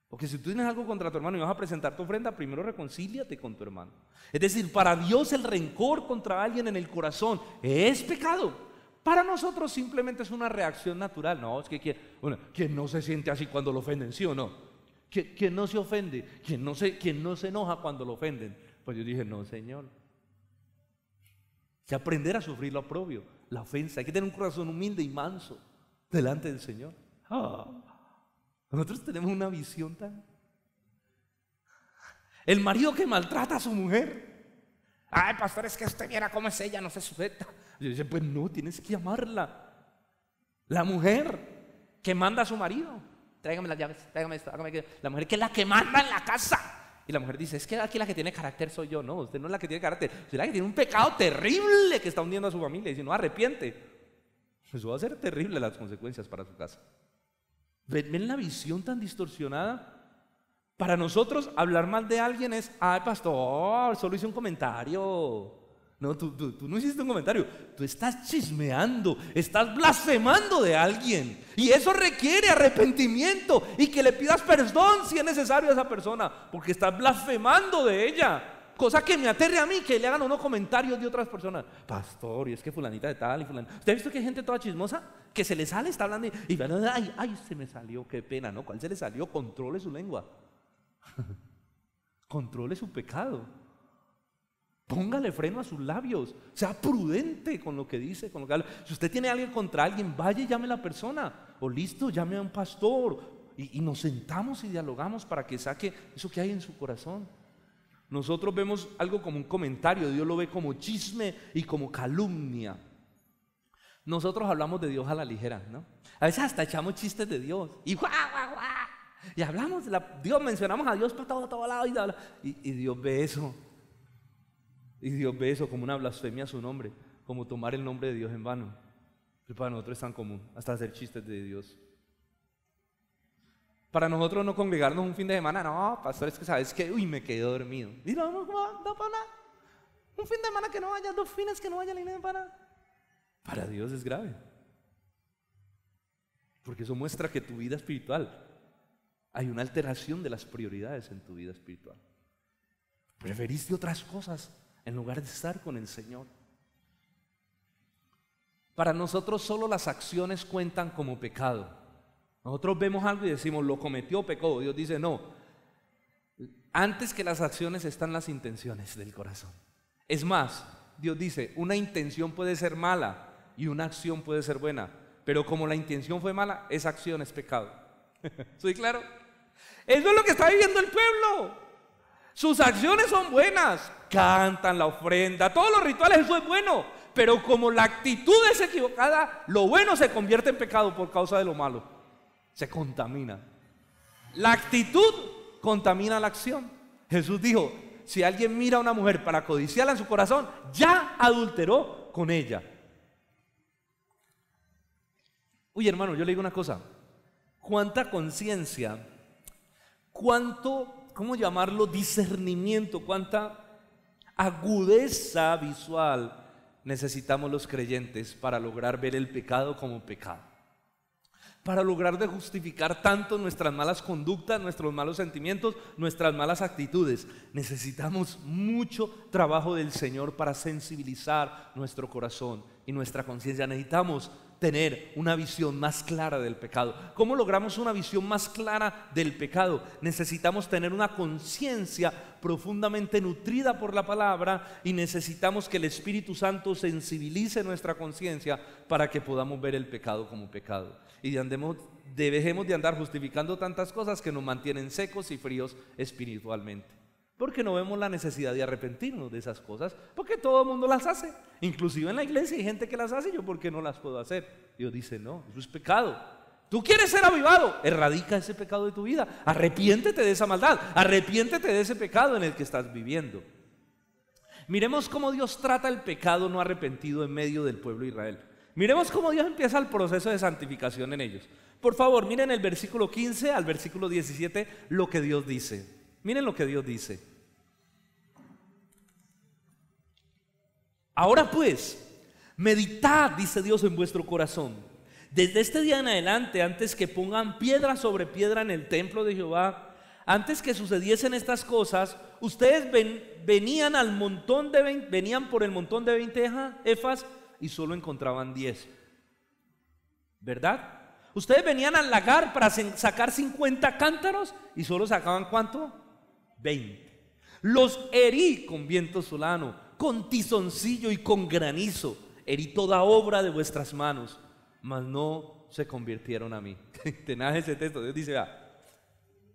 Porque si tú tienes algo contra tu hermano y vas a presentar tu ofrenda, primero reconcíliate con tu hermano. Es decir, para Dios el rencor contra alguien en el corazón es pecado. Para nosotros simplemente es una reacción natural. No, es que ¿quién no se siente así cuando lo ofenden, sí o no? ¿Quién no se ofende? ¿Quién no se enoja cuando lo ofenden? Pues yo dije, no, Señor. Hay que aprender a sufrir lo oprobio, la ofensa. Hay que tener un corazón humilde y manso delante del Señor. Nosotros tenemos una visión tan... El marido que maltrata a su mujer. Pastor, es que usted viera cómo es ella, no se sujeta. Yo dije, pues no, tienes que amarla. La mujer que manda a su marido. Tráigame las llaves, tráigame esto, hágame aquello. La mujer que es la que manda en la casa. Y la mujer dice, es que aquí la que tiene carácter soy yo. No, usted no es la que tiene carácter, usted es la que tiene un pecado terrible que está hundiendo a su familia. Y si no arrepiente, eso va a ser terrible las consecuencias para su casa. ¿Ven la visión tan distorsionada? Para nosotros hablar mal de alguien es, pastor, solo hice un comentario. No, tú no hiciste un comentario, tú estás chismeando, estás blasfemando de alguien. Y eso requiere arrepentimiento y que le pidas perdón si es necesario a esa persona, porque estás blasfemando de ella. Cosa que me aterre a mí, que le hagan unos comentarios de otras personas. Pastor, y es que fulanita de tal y fulanita. ¿Usted ha visto que hay gente toda chismosa? Que se le sale, está hablando y ay, se me salió, qué pena, ¿no? ¿Cuál se le salió? Controle su lengua. Controle su pecado. Póngale freno a sus labios, sea prudente con lo que dice, con lo que habla. Si usted tiene algo contra alguien, vaya y llame a la persona, o listo, llame a un pastor y nos sentamos y dialogamos para que saque eso que hay en su corazón. Nosotros vemos algo como un comentario, Dios lo ve como chisme y como calumnia. Nosotros hablamos de Dios a la ligera, ¿no? A veces hasta echamos chistes de Dios y y hablamos Dios, mencionamos a Dios por todo lado y Dios ve eso. Y Dios ve eso como una blasfemia a su nombre, como tomar el nombre de Dios en vano. Pero para nosotros es tan común, hasta hacer chistes de Dios. Para nosotros no congregarnos un fin de semana, no, pastor, es que sabes que, me quedé dormido. Y no para nada. Un fin de semana que no vaya, 2 fines que no vaya a la iglesia para nada. Para Dios es grave. Porque eso muestra que tu vida espiritual, hay una alteración de las prioridades en tu vida espiritual. Preferiste otras cosas en lugar de estar con el Señor. Para nosotros solo las acciones cuentan como pecado. Nosotros vemos algo y decimos, lo cometió, pecó. Dios dice, no. Antes que las acciones están las intenciones del corazón. Es más, Dios dice, una intención puede ser mala y una acción puede ser buena. Pero como la intención fue mala, esa acción es pecado. ¿Soy claro? Eso es lo que está viviendo el pueblo. Sus acciones son buenas, cantan la ofrenda, todos los rituales, eso es bueno. Pero como la actitud es equivocada, lo bueno se convierte en pecado por causa de lo malo. Se contamina. La actitud contamina la acción. Jesús dijo, si alguien mira a una mujer para codiciarla en su corazón, ya adulteró con ella. Uy, hermano, yo le digo una cosa. ¿Cuánta conciencia? ¿Cuánto, cómo llamarlo, discernimiento? ¿Cuánta agudeza visual necesitamos los creyentes para lograr ver el pecado como pecado? Para lograr de justificar tanto nuestras malas conductas, nuestros malos sentimientos, nuestras malas actitudes. Necesitamos mucho trabajo del Señor para sensibilizar nuestro corazón y nuestra conciencia. Necesitamos tener una visión más clara del pecado. ¿Cómo logramos una visión más clara del pecado? Necesitamos tener una conciencia profundamente nutrida por la palabra y necesitamos que el Espíritu Santo sensibilice nuestra conciencia para que podamos ver el pecado como pecado. Y dejemos de andar justificando tantas cosas que nos mantienen secos y fríos espiritualmente. Porque no vemos la necesidad de arrepentirnos de esas cosas, porque todo el mundo las hace. Inclusive en la iglesia hay gente que las hace, yo ¿por qué no las puedo hacer? Dios dice, no, eso es pecado. Tú quieres ser avivado, erradica ese pecado de tu vida, arrepiéntete de esa maldad, arrepiéntete de ese pecado en el que estás viviendo. Miremos cómo Dios trata el pecado no arrepentido en medio del pueblo de Israel. Miremos cómo Dios empieza el proceso de santificación en ellos. Por favor, miren el versículo 15 al versículo 17 lo que Dios dice. Miren lo que Dios dice. Ahora pues, meditad, dice Dios, en vuestro corazón. Desde este día en adelante, antes que pongan piedra sobre piedra en el templo de Jehová, antes que sucediesen estas cosas, ustedes venían por el montón de 20 efas y solo encontraban 10. ¿Verdad? Ustedes venían al lagar para sacar 50 cántaros y solo sacaban ¿cuánto? 20. Los herí con viento solano, con tizoncillo y con granizo. Herí toda obra de vuestras manos, mas no se convirtieron a mí. Tenaz ese texto. Dios dice,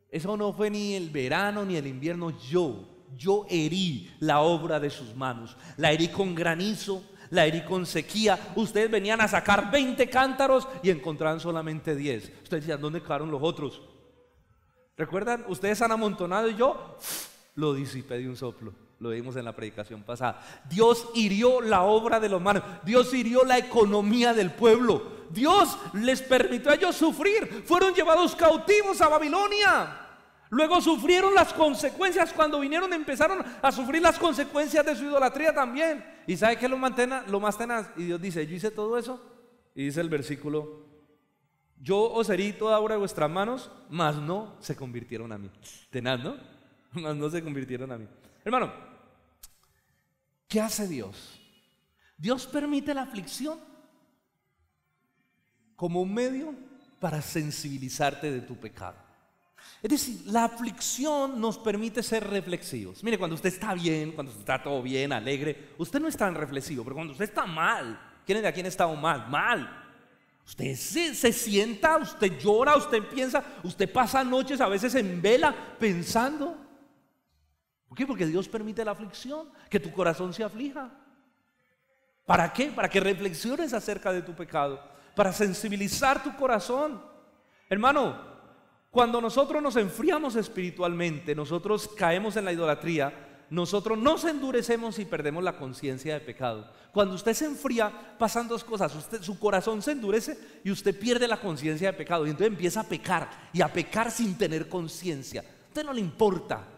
eso no fue ni el verano ni el invierno. Yo herí la obra de sus manos. La herí con granizo, la herí con sequía. Ustedes venían a sacar 20 cántaros y encontraban solamente 10. Ustedes decían, ¿dónde quedaron los otros? ¿Recuerdan? Ustedes han amontonado y yo lo disipé de un soplo. Lo vimos en la predicación pasada. Dios hirió la obra de los manos. Dios hirió la economía del pueblo. Dios les permitió a ellos sufrir. Fueron llevados cautivos a Babilonia. Luego sufrieron las consecuencias. Cuando vinieron empezaron a sufrir las consecuencias de su idolatría también. ¿Y sabe qué es lo más tenaz? Y Dios dice, yo hice todo eso. Y dice el versículo, yo os herí toda obra de vuestras manos, mas no se convirtieron a mí. Tenaz, ¿no? Mas no se convirtieron a mí. Hermano, ¿qué hace Dios? Dios permite la aflicción como un medio para sensibilizarte de tu pecado. Es decir, la aflicción nos permite ser reflexivos. Mire, cuando usted está bien, cuando está todo bien, alegre, usted no es tan reflexivo. Pero cuando usted está mal, ¿quiénes de aquí han estado mal? Mal. Usted se sienta, usted llora, usted piensa, usted pasa noches a veces en vela pensando. ¿Por qué? Porque Dios permite la aflicción, que tu corazón se aflija. ¿Para qué? Para que reflexiones acerca de tu pecado, para sensibilizar tu corazón. Hermano, cuando nosotros nos enfriamos espiritualmente, nosotros caemos en la idolatría, nosotros nos endurecemos y perdemos la conciencia de pecado. Cuando usted se enfría, pasan dos cosas: su corazón se endurece y usted pierde la conciencia de pecado, y entonces empieza a pecar, y a pecar sin tener conciencia. A usted no le importa.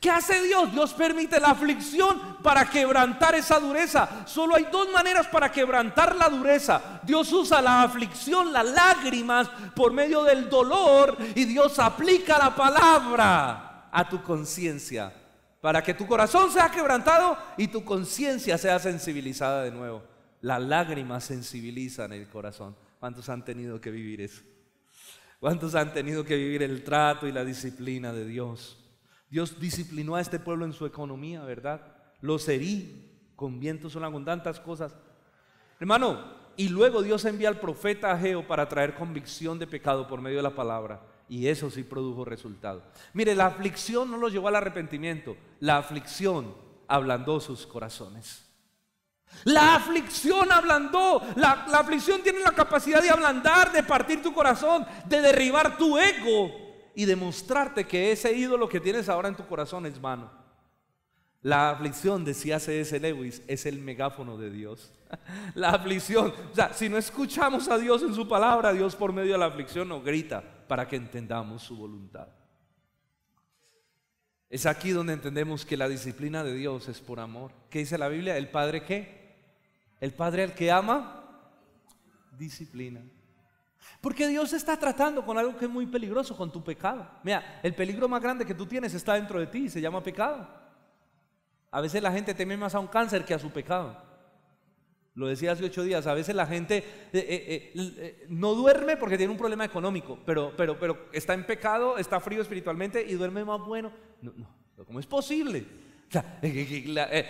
¿Qué hace Dios? Dios permite la aflicción para quebrantar esa dureza. Solo hay dos maneras para quebrantar la dureza. Dios usa la aflicción, las lágrimas, por medio del dolor, y Dios aplica la palabra a tu conciencia para que tu corazón sea quebrantado y tu conciencia sea sensibilizada de nuevo. Las lágrimas sensibilizan el corazón. ¿Cuántos han tenido que vivir eso? ¿Cuántos han tenido que vivir el trato y la disciplina de Dios? Dios disciplinó a este pueblo en su economía, ¿verdad? Los herí con viento solano, con tantas cosas. Hermano, y luego Dios envía al profeta Ageo para traer convicción de pecado por medio de la palabra. Y eso sí produjo resultado. Mire, la aflicción no los llevó al arrepentimiento. La aflicción ablandó sus corazones. La aflicción ablandó. La aflicción tiene la capacidad de ablandar, de partir tu corazón, de derribar tu ego y demostrarte que ese ídolo que tienes ahora en tu corazón es vano. La aflicción, decía C.S. Lewis, es el megáfono de Dios. La aflicción, o sea, si no escuchamos a Dios en su palabra, Dios por medio de la aflicción nos grita para que entendamos su voluntad. Es aquí donde entendemos que la disciplina de Dios es por amor. ¿Qué dice la Biblia? ¿El Padre qué? El Padre al que ama, disciplina. Porque Dios está tratando con algo que es muy peligroso, con tu pecado. Mira, el peligro más grande que tú tienes está dentro de ti y se llama pecado. A veces la gente teme más a un cáncer que a su pecado. Lo decía hace 8 días. A veces la gente no duerme porque tiene un problema económico, pero está en pecado, está frío espiritualmente y duerme más bueno. No, ¿cómo es posible? O sea,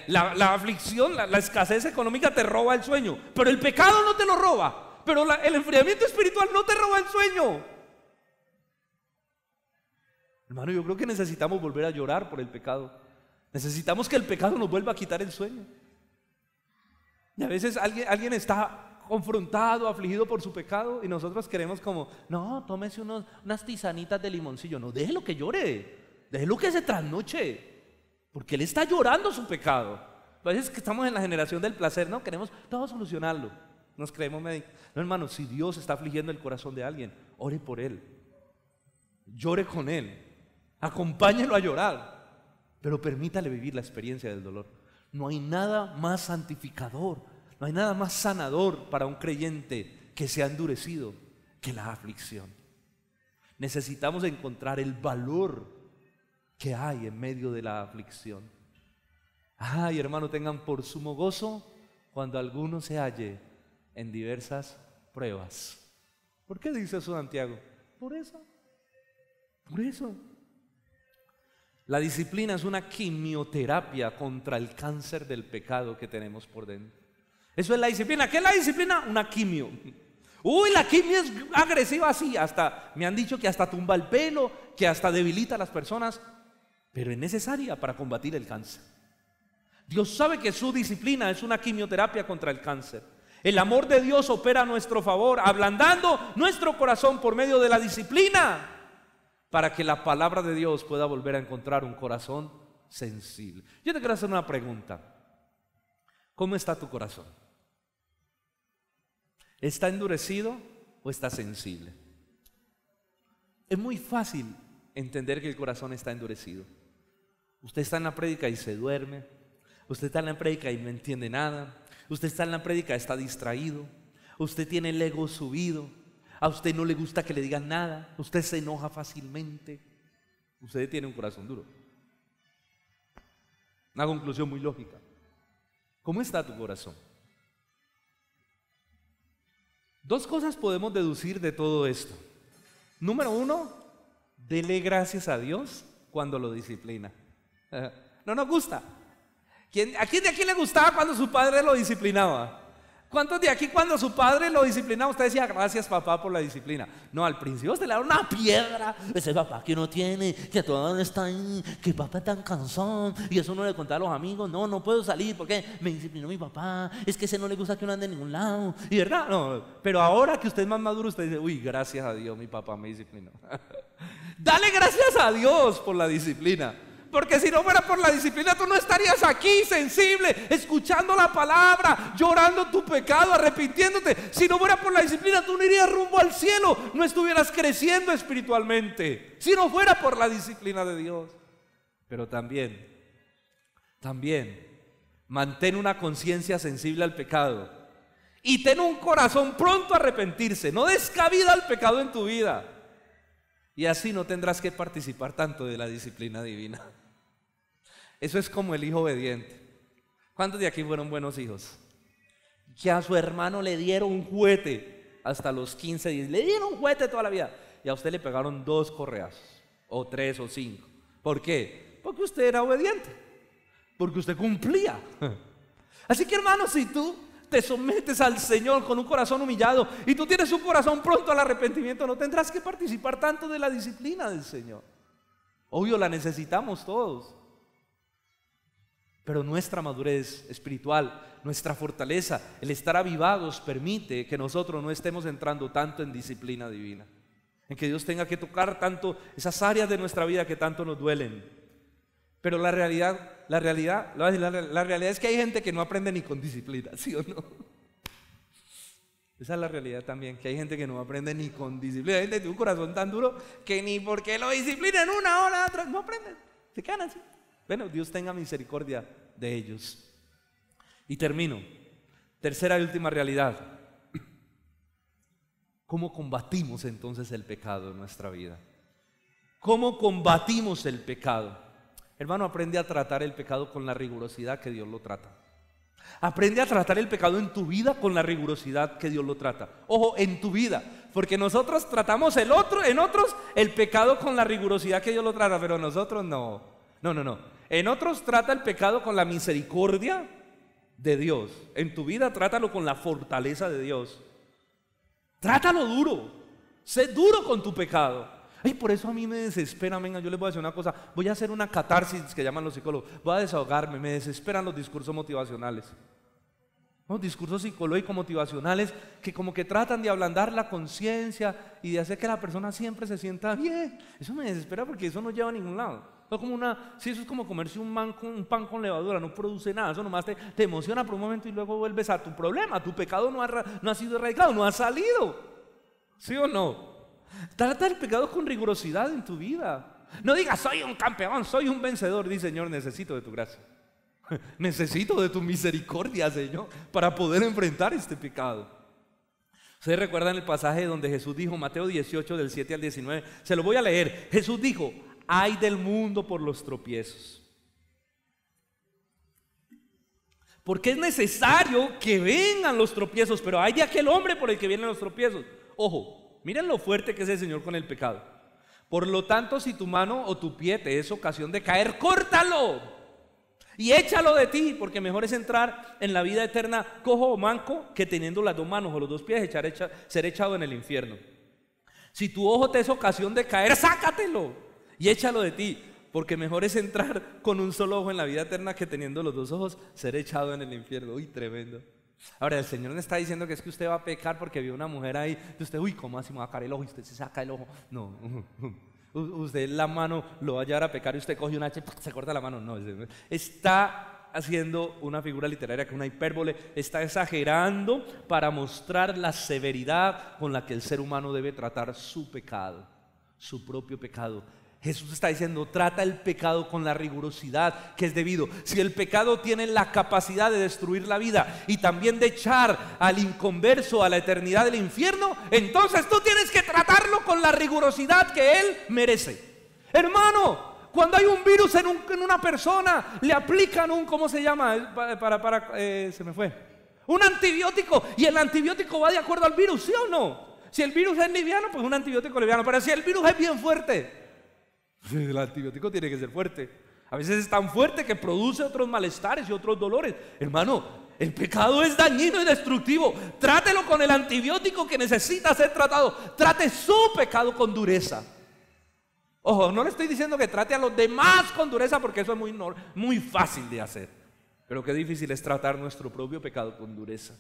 la aflicción, la escasez económica te roba el sueño, pero el pecado no te lo roba. Pero el enfriamiento espiritual no te roba el sueño. Hermano, yo creo que necesitamos volver a llorar por el pecado. Necesitamos que el pecado nos vuelva a quitar el sueño. Y a veces alguien está confrontado, afligido por su pecado, y nosotros queremos como, no, tómese unas tisanitas de limoncillo. No, déjelo que llore, déjelo que se trasnoche, porque él está llorando su pecado. A veces que estamos en la generación del placer, ¿no? Queremos todo solucionarlo. Nos creemos médicos. No, hermano, si Dios está afligiendo el corazón de alguien, ore por él. Llore con él. Acompáñelo a llorar. Pero permítale vivir la experiencia del dolor. No hay nada más santificador, no hay nada más sanador para un creyente que se ha endurecido que la aflicción. Necesitamos encontrar el valor que hay en medio de la aflicción. Ay, hermano, tengan por sumo gozo cuando alguno se halle en diversas pruebas. ¿Por qué dice eso Santiago? Por eso. Por eso. La disciplina es una quimioterapia contra el cáncer del pecado que tenemos por dentro. Eso es la disciplina. ¿Qué es la disciplina? Una quimio. Uy, la quimio es agresiva así. Hasta me han dicho que hasta tumba el pelo, que hasta debilita a las personas. Pero es necesaria para combatir el cáncer. Dios sabe que su disciplina es una quimioterapia contra el cáncer. El amor de Dios opera a nuestro favor, ablandando nuestro corazón por medio de la disciplina, para que la palabra de Dios pueda volver a encontrar un corazón sensible. Yo te quiero hacer una pregunta. ¿Cómo está tu corazón? ¿Está endurecido o está sensible? Es muy fácil entender que el corazón está endurecido. Usted está en la prédica y se duerme. Usted está en la prédica y no entiende nada. Usted está en la prédica y está distraído. Usted tiene el ego subido. A usted no le gusta que le digan nada. Usted se enoja fácilmente. Usted tiene un corazón duro. Una conclusión muy lógica. ¿Cómo está tu corazón? Dos cosas podemos deducir de todo esto. Número uno, dele gracias a Dios cuando lo disciplina. No nos gusta. ¿A quién de aquí le gustaba cuando su padre lo disciplinaba? ¿Cuántos de aquí cuando su padre lo disciplinaba usted decía gracias papá por la disciplina? No, al principio usted le daba una piedra. Ese papá que no tiene, que todavía está ahí, que papá es tan cansón. Y eso no le contaba a los amigos. No, no puedo salir porque me disciplinó mi papá. Es que ese no le gusta que uno ande en ningún lado. Y verdad, no. Pero ahora que usted es más maduro, usted dice, uy, gracias a Dios, mi papá me disciplinó. Dale gracias a Dios por la disciplina. Porque si no fuera por la disciplina, tú no estarías aquí sensible, escuchando la palabra, llorando tu pecado, arrepintiéndote. Si no fuera por la disciplina, tú no irías rumbo al cielo, no estuvieras creciendo espiritualmente. Si no fuera por la disciplina de Dios. Pero también, mantén una conciencia sensible al pecado. Y ten un corazón pronto a arrepentirse. No des cabida al pecado en tu vida. Y así no tendrás que participar tanto de la disciplina divina. Eso es como el hijo obediente. ¿Cuántos de aquí fueron buenos hijos? Que a su hermano le dieron un juguete hasta los 15 días. Le dieron un juguete toda la vida. Y a usted le pegaron 2 correazos, o 3 o 5. ¿Por qué? Porque usted era obediente. Porque usted cumplía. Así que hermano, si tú te sometes al Señor con un corazón humillado y tú tienes un corazón pronto al arrepentimiento, no tendrás que participar tanto de la disciplina del Señor. Obvio, la necesitamos todos. Pero nuestra madurez espiritual, nuestra fortaleza, el estar avivados permite que nosotros no estemos entrando tanto en disciplina divina, en que Dios tenga que tocar tanto esas áreas de nuestra vida que tanto nos duelen. Pero la realidad es que hay gente que no aprende ni con disciplina, ¿sí o no? Esa es la realidad también, que hay gente que no aprende ni con disciplina. Hay gente que tiene un corazón tan duro que ni porque lo disciplinen una hora, otra, no aprenden, se quedan así. Bueno, Dios tenga misericordia de ellos. Y termino. Tercera y última realidad. ¿Cómo combatimos entonces el pecado en nuestra vida? ¿Cómo combatimos el pecado? Hermano, aprende a tratar el pecado con la rigurosidad que Dios lo trata. Aprende a tratar el pecado en tu vida con la rigurosidad que Dios lo trata. Ojo, en tu vida, porque nosotros tratamos en otros el pecado con la rigurosidad que Dios lo trata, pero nosotros no. No. En otros trata el pecado con la misericordia de Dios. En tu vida trátalo con la fortaleza de Dios. Trátalo duro. Sé duro con tu pecado. Ay, por eso a mí me desespera. Venga, yo les voy a decir una cosa. Voy a hacer una catarsis que llaman los psicólogos. Voy a desahogarme. Me desesperan los discursos motivacionales. Los discursos psicológicos motivacionales que como que tratan de ablandar la conciencia y de hacer que la persona siempre se sienta bien. Eso me desespera porque eso no lleva a ningún lado. No como sí, eso es como comerse un pan con levadura, no produce nada, eso nomás te emociona por un momento y luego vuelves a tu problema. Tu pecado no ha sido erradicado, no ha salido. ¿Sí o no? Trata el pecado con rigurosidad en tu vida. No digas, soy un campeón, soy un vencedor. Dice, Señor, necesito de tu gracia. Necesito de tu misericordia, Señor, para poder enfrentar este pecado. Ustedes recuerdan el pasaje donde Jesús dijo, Mateo 18 del 7 al 19, se lo voy a leer. Jesús dijo, ay del mundo por los tropiezos, porque es necesario que vengan los tropiezos, pero hay de aquel hombre por el que vienen los tropiezos. Ojo, miren lo fuerte que es el Señor con el pecado. Por lo tanto, si tu mano o tu pie te es ocasión de caer, córtalo y échalo de ti, porque mejor es entrar en la vida eterna cojo o manco que teniendo las dos manos o los dos pies ser echado en el infierno. Si tu ojo te es ocasión de caer, sácatelo y échalo de ti, porque mejor es entrar con un solo ojo en la vida eterna que teniendo los dos ojos ser echado en el infierno. Uy, tremendo. Ahora el Señor no está diciendo que es que usted va a pecar porque vio una mujer ahí y usted, uy, ¿cómo así me va a caer el ojo? Y usted se saca el ojo. No. Usted la mano lo va a llevar a pecar y usted coge un hacha y se corta la mano. No, está haciendo una figura literaria, que es una hipérbole. Está exagerando para mostrar la severidad con la que el ser humano debe tratar su pecado, su propio pecado. Jesús está diciendo, trata el pecado con la rigurosidad que es debido. Si el pecado tiene la capacidad de destruir la vida y también de echar al inconverso a la eternidad del infierno, entonces tú tienes que tratarlo con la rigurosidad que él merece. Hermano, cuando hay un virus en una persona, le aplican ¿cómo se llama? Se me fue. Un antibiótico, y el antibiótico va de acuerdo al virus, ¿sí o no? Si el virus es liviano, pues un antibiótico liviano, pero si el virus es bien fuerte, el antibiótico tiene que ser fuerte. A veces es tan fuerte que produce otros malestares y otros dolores. Hermano, el pecado es dañino y destructivo. Trátelo con el antibiótico que necesita ser tratado. Trate su pecado con dureza. Ojo, no le estoy diciendo que trate a los demás con dureza, porque eso es muy fácil de hacer. Pero qué difícil es tratar nuestro propio pecado con dureza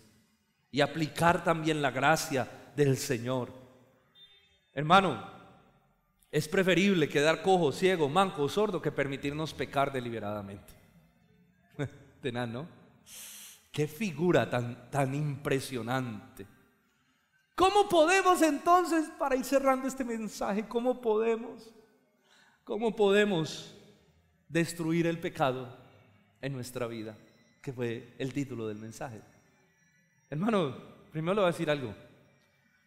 y aplicar también la gracia del Señor. Hermano, es preferible quedar cojo, ciego, manco o sordo que permitirnos pecar deliberadamente. Tenaz, ¿no? Qué figura tan impresionante. ¿Cómo podemos entonces, para ir cerrando este mensaje, cómo podemos destruir el pecado en nuestra vida? Que fue el título del mensaje. Hermano, primero le voy a decir algo,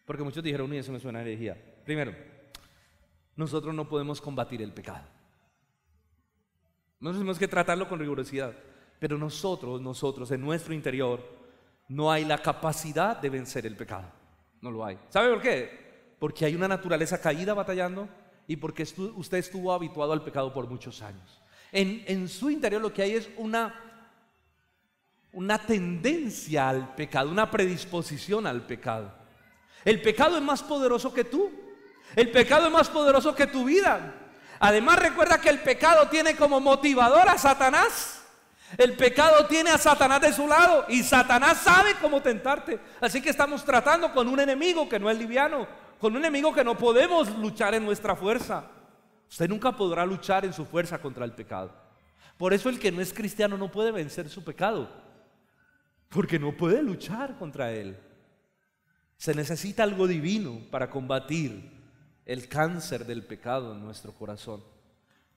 porque muchos dijeron, uy, eso me suena a herejía. Primero, nosotros no podemos combatir el pecado. Nosotros tenemos que tratarlo con rigurosidad, pero nosotros en nuestro interior no hay la capacidad de vencer el pecado. No lo hay. ¿Sabe por qué? Porque hay una naturaleza caída batallando y porque usted estuvo habituado al pecado por muchos años. En su interior lo que hay es una tendencia al pecado, una predisposición al pecado. El pecado es más poderoso que tú. El pecado es más poderoso que tu vida. Además, recuerda que el pecado tiene como motivador a Satanás. El pecado tiene a Satanás de su lado y Satanás sabe cómo tentarte. Así que estamos tratando con un enemigo que no es liviano, con un enemigo que no podemos luchar en nuestra fuerza. Usted nunca podrá luchar en su fuerza contra el pecado. Por eso el que no es cristiano no puede vencer su pecado, porque no puede luchar contra él. Se necesita algo divino para combatir el cáncer del pecado en nuestro corazón.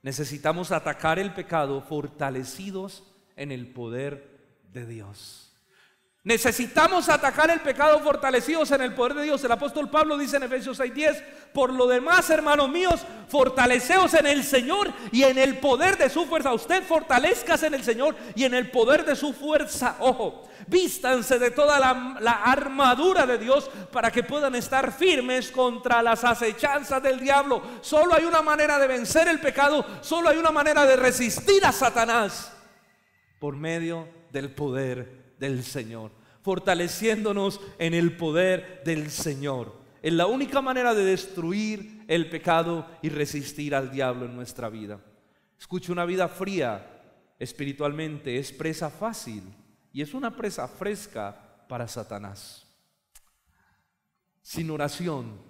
Necesitamos atacar el pecado fortalecidos en el poder de Dios. Necesitamos atacar el pecado fortalecidos en el poder de Dios. El apóstol Pablo dice en Efesios 6:10: por lo demás, hermanos míos, fortaleceos en el Señor y en el poder de su fuerza. Usted fortalezcase en el Señor y en el poder de su fuerza. Ojo, vístanse de toda la armadura de Dios para que puedan estar firmes contra las acechanzas del diablo. Solo hay una manera de vencer el pecado, solo hay una manera de resistir a Satanás: por medio del poder del Señor, fortaleciéndonos en el poder del Señor. Es la única manera de destruir el pecado y resistir al diablo en nuestra vida. Escuche, una vida fría espiritualmente es presa fácil y es una presa fresca para Satanás. Sin oración,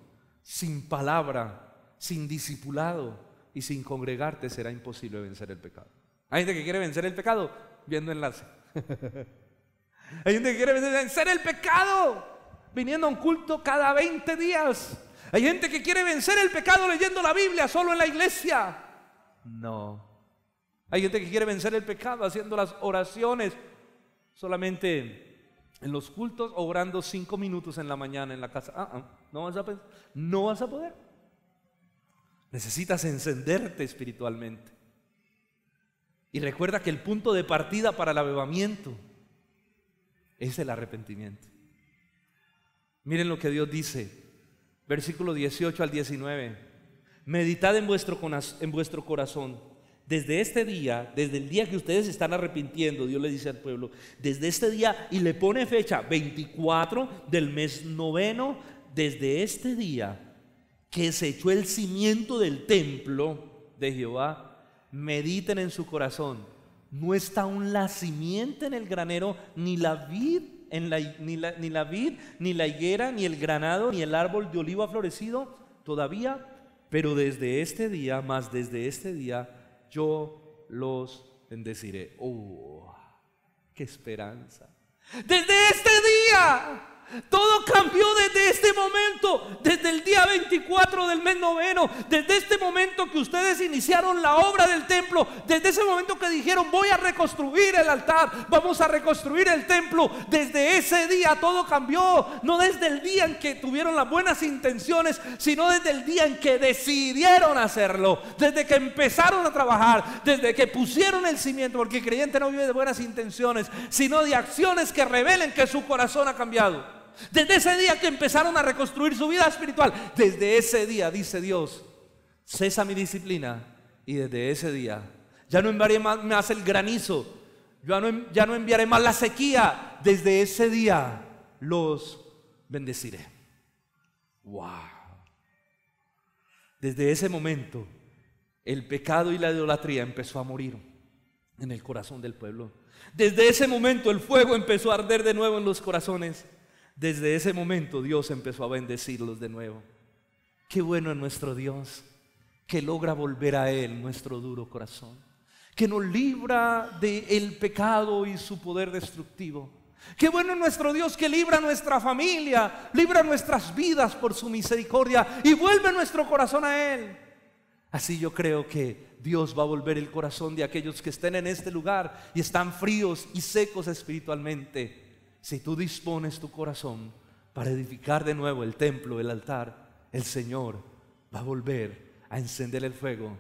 sin palabra, sin discipulado, y sin congregarte será imposible vencer el pecado. Hay gente que quiere vencer el pecado viendo enlace. Hay gente que quiere vencer el pecado viniendo a un culto cada 20 días. Hay gente que quiere vencer el pecado leyendo la Biblia solo en la iglesia. No. Hay gente que quiere vencer el pecado haciendo las oraciones solamente en los cultos o orando 5 minutos en la mañana en la casa. No vas a poder. Necesitas encenderte espiritualmente. Y recuerda que el punto de partida para el avivamiento es el arrepentimiento. Miren lo que Dios dice, versículo 18 al 19. Meditad en vuestro corazón. Desde este día, desde el día que ustedes están arrepintiendo, Dios le dice al pueblo, desde este día, y le pone fecha, 24 del mes 9, desde este día que se echó el cimiento del templo de Jehová, mediten en su corazón. No está aún la simiente en el granero, ni la vid, ni la vid, ni la higuera, ni el granado, ni el árbol de olivo ha florecido todavía, pero desde este día, más desde este día, yo los bendeciré. ¡Oh, qué esperanza! Desde este día todo cambió, desde este momento, desde el día 24 del mes 9, desde este momento que ustedes iniciaron la obra del templo, desde ese momento que dijeron voy a reconstruir el altar, vamos a reconstruir el templo, desde ese día todo cambió. No desde el día en que tuvieron las buenas intenciones, sino desde el día en que decidieron hacerlo, desde que empezaron a trabajar, desde que pusieron el cimiento, porque el creyente no vive de buenas intenciones, sino de acciones que revelen que su corazón ha cambiado. Desde ese día que empezaron a reconstruir su vida espiritual, desde ese día, dice Dios, cesa mi disciplina. Y desde ese día ya no enviaré más el granizo, ya no enviaré más la sequía. Desde ese día los bendeciré. Wow. Desde ese momento el pecado y la idolatría empezó a morir en el corazón del pueblo. Desde ese momento el fuego empezó a arder de nuevo en los corazones. Desde ese momento Dios empezó a bendecirlos de nuevo. Qué bueno es nuestro Dios, que logra volver a Él nuestro duro corazón, que nos libra del pecado y su poder destructivo. Qué bueno es nuestro Dios, que libra a nuestra familia, libra nuestras vidas por su misericordia y vuelve nuestro corazón a Él. Así yo creo que Dios va a volver el corazón de aquellos que estén en este lugar y están fríos y secos espiritualmente. Si tú dispones tu corazón para edificar de nuevo el templo, el altar, el Señor va a volver a encender el fuego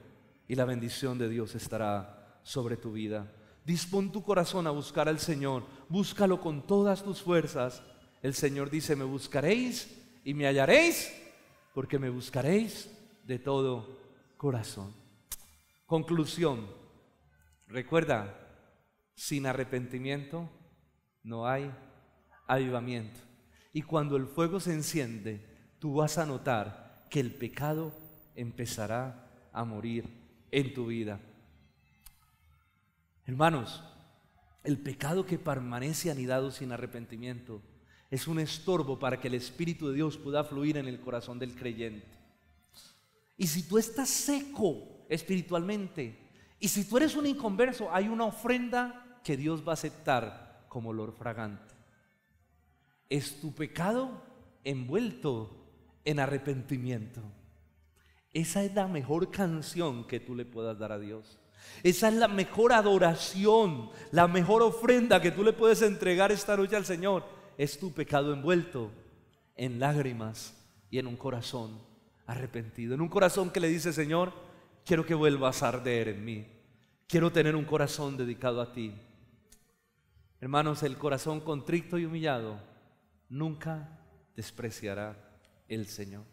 y la bendición de Dios estará sobre tu vida. Dispón tu corazón a buscar al Señor, búscalo con todas tus fuerzas. El Señor dice, me buscaréis y me hallaréis, porque me buscaréis de todo corazón. Conclusión, recuerda, sin arrepentimiento no hay avivamiento. Y cuando el fuego se enciende, tú vas a notar que el pecado empezará a morir en tu vida. Hermanos, el pecado que permanece anidado sin arrepentimiento es un estorbo para que el Espíritu de Dios pueda fluir en el corazón del creyente. Y si tú estás seco espiritualmente, y si tú eres un inconverso, hay una ofrenda que Dios va a aceptar como olor fragante. Es tu pecado envuelto en arrepentimiento. Esa es la mejor canción que tú le puedas dar a Dios. Esa es la mejor adoración, la mejor ofrenda que tú le puedes entregar esta noche al Señor. Es tu pecado envuelto en lágrimas y en un corazón arrepentido. En un corazón que le dice, Señor, quiero que vuelvas a arder en mí. Quiero tener un corazón dedicado a ti. Hermanos, el corazón contrito y humillado nunca despreciará el Señor.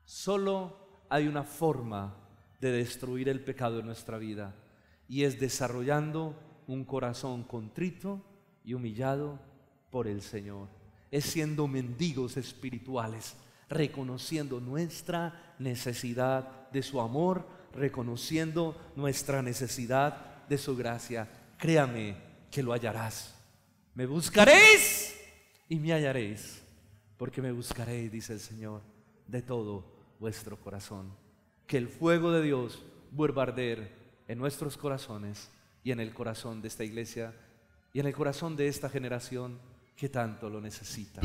Solo hay una forma de destruir el pecado en nuestra vida, y es desarrollando un corazón contrito y humillado por el Señor. Es siendo mendigos espirituales, reconociendo nuestra necesidad de su amor, reconociendo nuestra necesidad de su gracia. Créame que lo hallarás. Me buscaréis y me hallaréis, porque me buscaréis, dice el Señor, de todo vuestro corazón. Que el fuego de Dios vuelva a arder en nuestros corazones y en el corazón de esta iglesia y en el corazón de esta generación que tanto lo necesita.